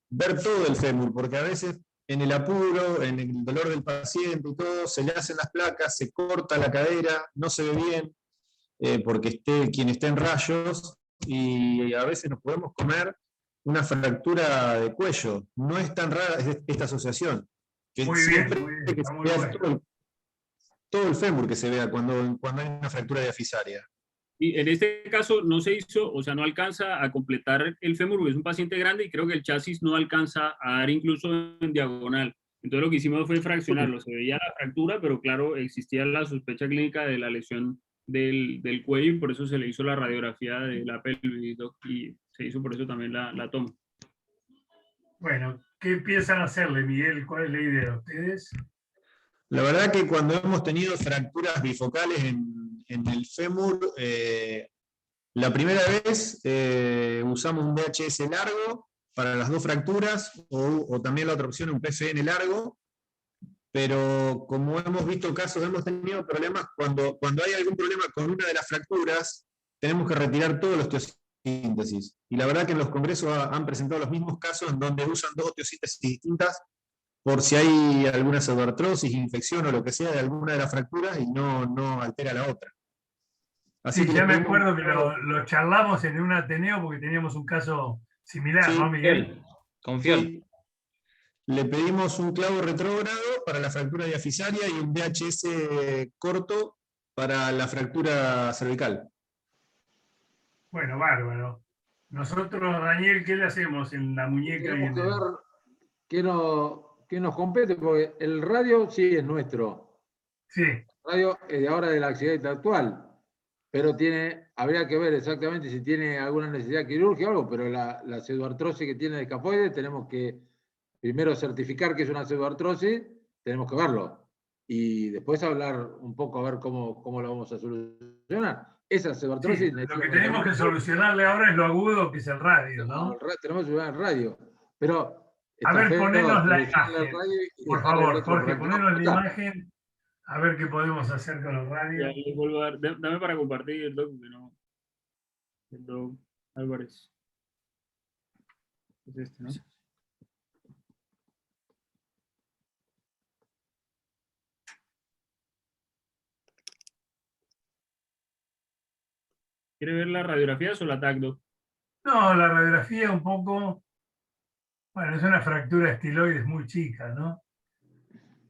ver todo el fémur, porque a veces en el apuro, en el dolor del paciente y todo, se le hacen las placas, se corta la cadera, no se ve bien, porque quien esté en rayos, y a veces nos podemos comer una fractura de cuello. No es tan rara esta asociación. Que Muy bien, siempre muy bien, que está se muy vea bueno. todo el fémur que se vea cuando hay una fractura diafisaria. Y en este caso no se hizo, o sea, no alcanza a completar el fémur, porque es un paciente grande y creo que el chasis no alcanza a dar incluso en diagonal. Entonces lo que hicimos fue fraccionarlo. Se veía la fractura, pero claro, existía la sospecha clínica de la lesión del cuello y por eso se le hizo la radiografía de la pelvis, doc, y se hizo por eso también la toma. Bueno, ¿qué piensan hacerle, Miguel? ¿Cuál es la idea de ustedes? La verdad que cuando hemos tenido fracturas bifocales en el fémur, la primera vez usamos un DHS largo para las dos fracturas, o también la otra opción, un PFN largo, pero como hemos visto casos, hemos tenido problemas cuando hay algún problema con una de las fracturas, tenemos que retirar todos los osteosíntesis. Y la verdad que en los congresos han presentado los mismos casos en donde usan dos osteosíntesis distintas por si hay alguna pseudoartrosis, infección o lo que sea de alguna de las fracturas y no altera la otra. Así Sí, que ya le me pedimos- acuerdo que lo charlamos en un Ateneo porque teníamos un caso similar, Sí, ¿no, Miguel? Confiol. Sí. Le pedimos un clavo retrógrado para la fractura diafisaria y un DHS corto para la fractura cervical. Bueno, bárbaro. Nosotros, Daniel, ¿qué le hacemos en la muñeca? Y Tenemos en que el- ver qué nos compete, porque el radio sí es nuestro. Sí, El radio es de ahora del accidente actual, pero habría que ver exactamente si tiene alguna necesidad quirúrgica o algo, pero la pseudoartrosis que tiene de escafoides, tenemos que primero certificar que es una pseudoartrosis, tenemos que verlo. Y después hablar un poco a ver cómo lo vamos a solucionar. Esa sí, pseudoartrosis... lo que tenemos que solucionarle ahora es lo agudo, que es el radio, ¿no? Tenemos que solucionar el radio. Pero A ver, está feo ponenos la solucionarle el imagen. radio y Por dejarle favor, el otro Jorge, fracturado. ponenos la Está. imagen, a ver qué podemos hacer con los Ya radios. les vuelvo a dar, dame para compartir el doc, porque no. El doc Álvarez. Es este, ¿no? ¿Quiere ver la radiografía o la TAC, doc? No, la radiografía un poco, bueno, es una fractura estiloides muy chica, ¿no?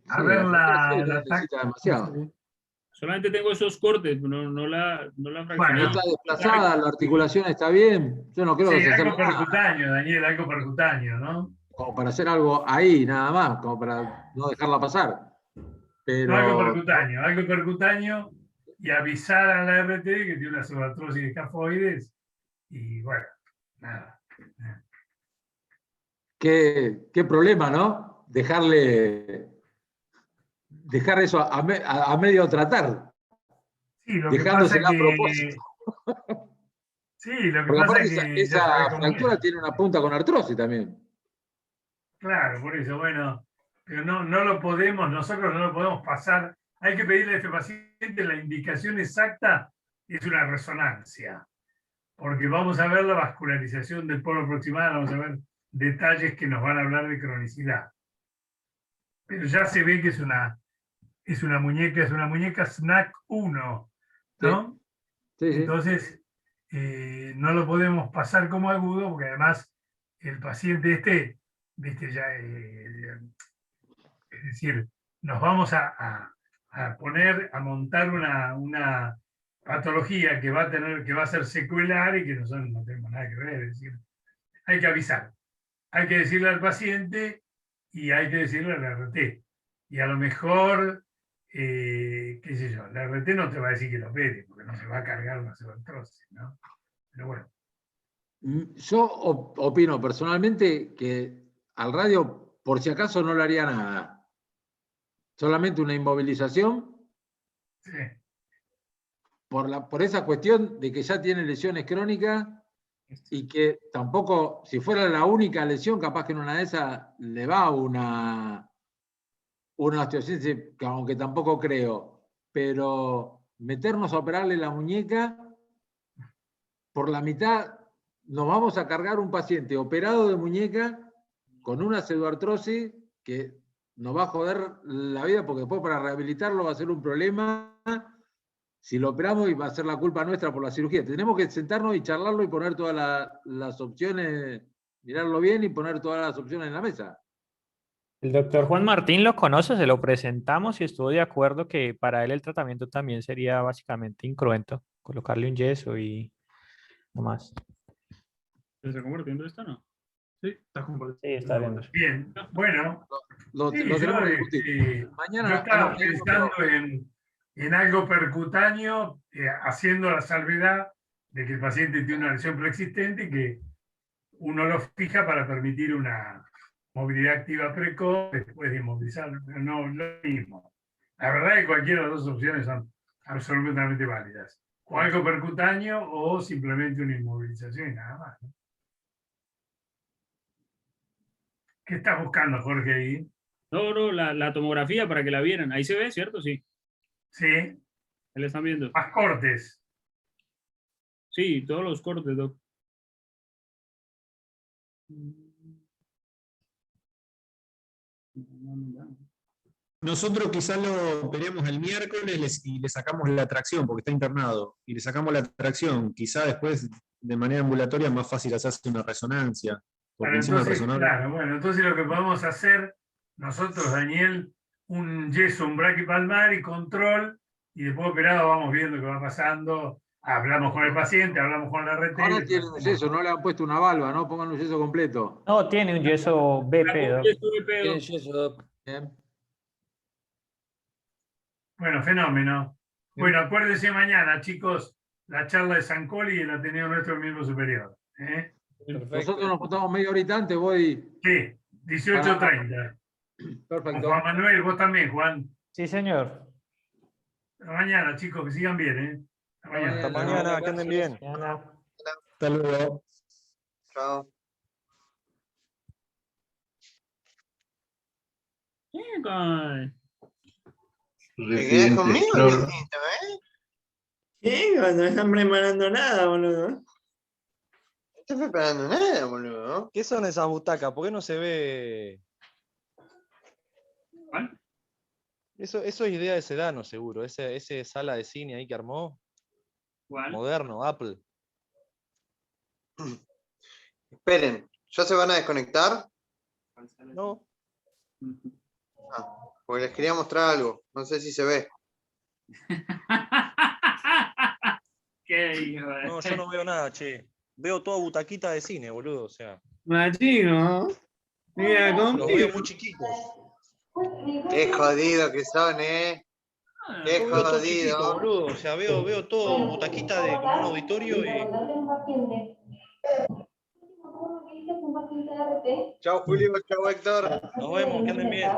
A Sí, ver fractura la sí necesita demasiado. Solamente tengo esos cortes, no la Bueno, fraccioné. Está desplazada, la articulación está bien. Yo no creo sí, que se algo hacer nada, percutáneo, Daniel, algo percutáneo, ¿no? como para hacer algo ahí, nada más, como para no dejarla pasar. No, Pero algo percutáneo y avisar a la RT que tiene una pseudoartrosis de escafoides y bueno, nada. qué problema, ¿no? Dejar eso a medio tratar, Sí, lo que pasa dejándosela a que... propósito. Sí, lo que Porque pasa aparte es que ya esa sabe cómo fractura es. tiene una punta con artrosis también. Claro, por eso, bueno, pero no lo podemos, nosotros no lo podemos pasar. Hay que pedirle a este paciente la indicación exacta, es una resonancia, porque vamos a ver la vascularización del polo proximal, vamos a ver detalles que nos van a hablar de cronicidad. Pero ya se ve que es una muñeca SNAC 1, ¿no? Sí, sí. Entonces, no lo podemos pasar como agudo, porque además el paciente viste, ya, es decir, nos vamos a montar una patología que va a ser secuelar y que nosotros no tenemos nada que ver. Es decir, hay que avisar, hay que decirle al paciente y hay que decirle al RT. y a lo mejor, qué sé yo, la RT no te va a decir que lo opere, porque no se va a cargar una pseudoartrosis, ¿no? Pero bueno. Yo opino personalmente que al radio, por si acaso, no le haría nada. Solamente una inmovilización Sí. por esa cuestión de que ya tiene lesiones crónicas y que tampoco, si fuera la única lesión, capaz que en una de esas le va una osteosíntesis, que aunque tampoco creo, pero meternos a operarle la muñeca, por la mitad nos vamos a cargar un paciente operado de muñeca con una pseudoartrosis que nos va a joder la vida, porque después para rehabilitarlo va a ser un problema si lo operamos y va a ser la culpa nuestra por la cirugía. Tenemos que sentarnos y charlarlo y poner todas las opciones, mirarlo bien y poner todas las opciones en la mesa. El doctor Juan Martín lo conoce, se lo presentamos y estuvo de acuerdo que para él el tratamiento también sería básicamente incruento, colocarle un yeso y no más. ¿Se está compartiendo esto o no? Sí, estás compartiendo. Sí, está viendo. Bien, bueno. Lo Sí, tenemos yo, que discutir. Mañana, yo estaba no, pensando en algo percutáneo, haciendo la salvedad de que el paciente tiene una lesión preexistente y que uno lo fija para permitir una movilidad activa precoz después de inmovilizarlo. Pero no lo mismo. La verdad es que cualquiera de las dos opciones son absolutamente válidas. O algo percutáneo o simplemente una inmovilización y nada más, ¿no? ¿Qué estás buscando, Jorge, ahí? No, la tomografía para que la vieran. Ahí se ve, ¿cierto? Sí. Sí. Ahí la están viendo. Más cortes. Sí, todos los cortes, doc. Nosotros quizás lo operemos el miércoles y le sacamos la tracción, porque está internado, y le sacamos la tracción. Quizá después, de manera ambulatoria, es más fácil hacerse una resonancia. Porque Bueno, encima el entonces, resonador... claro, bueno, entonces lo que podemos hacer nosotros, Daniel, un yeso, un braquipalmar y control, y después operado vamos viendo qué va pasando, hablamos con el paciente, hablamos con la RT. Ahora tiene un yeso, no le han puesto una valva, ¿no? Pongan un yeso completo. No, tiene un yeso BP, doc. Tiene yeso, doc. Bien. Bueno, fenómeno. Bueno, acuérdense mañana, chicos, la charla de San Coli y el Ateneo Nuestro Miembro Superior. ¿Eh? Nosotros nos juntamos media horita antes, voy. Sí, 18:30. Con Perfecto. Juan Manuel, vos también, Juan. Sí, señor. Hasta mañana, chicos, que sigan bien, ¿eh? Hasta mañana. Hasta mañana, que anden bien. Hasta luego. Chao. ¿Te quedás conmigo, Luisito, ¿Qué? No están preparando nada, boludo. No estoy preparando nada, boludo. ¿Qué son esas butacas? ¿Por qué no se ve? Eso es idea de Sedano, seguro. Ese sala de cine ahí que armó. ¿Cuál? Moderno, Apple. Esperen, ¿ya se van a desconectar? No. Porque les quería mostrar algo. No sé si se ve. Qué hijo de... No, yo no veo nada, che. Veo toda butaquita de cine, boludo. O sea, Machino. Mira, los conmigo. veo muy chiquitos. Qué jodido que son, ¿eh? Qué Yo veo todo chiquito, jodido. boludo. O sea, veo todo butaquita de como un auditorio y. Chao, Julio. Chao, Héctor. Nos vemos, que anden bien.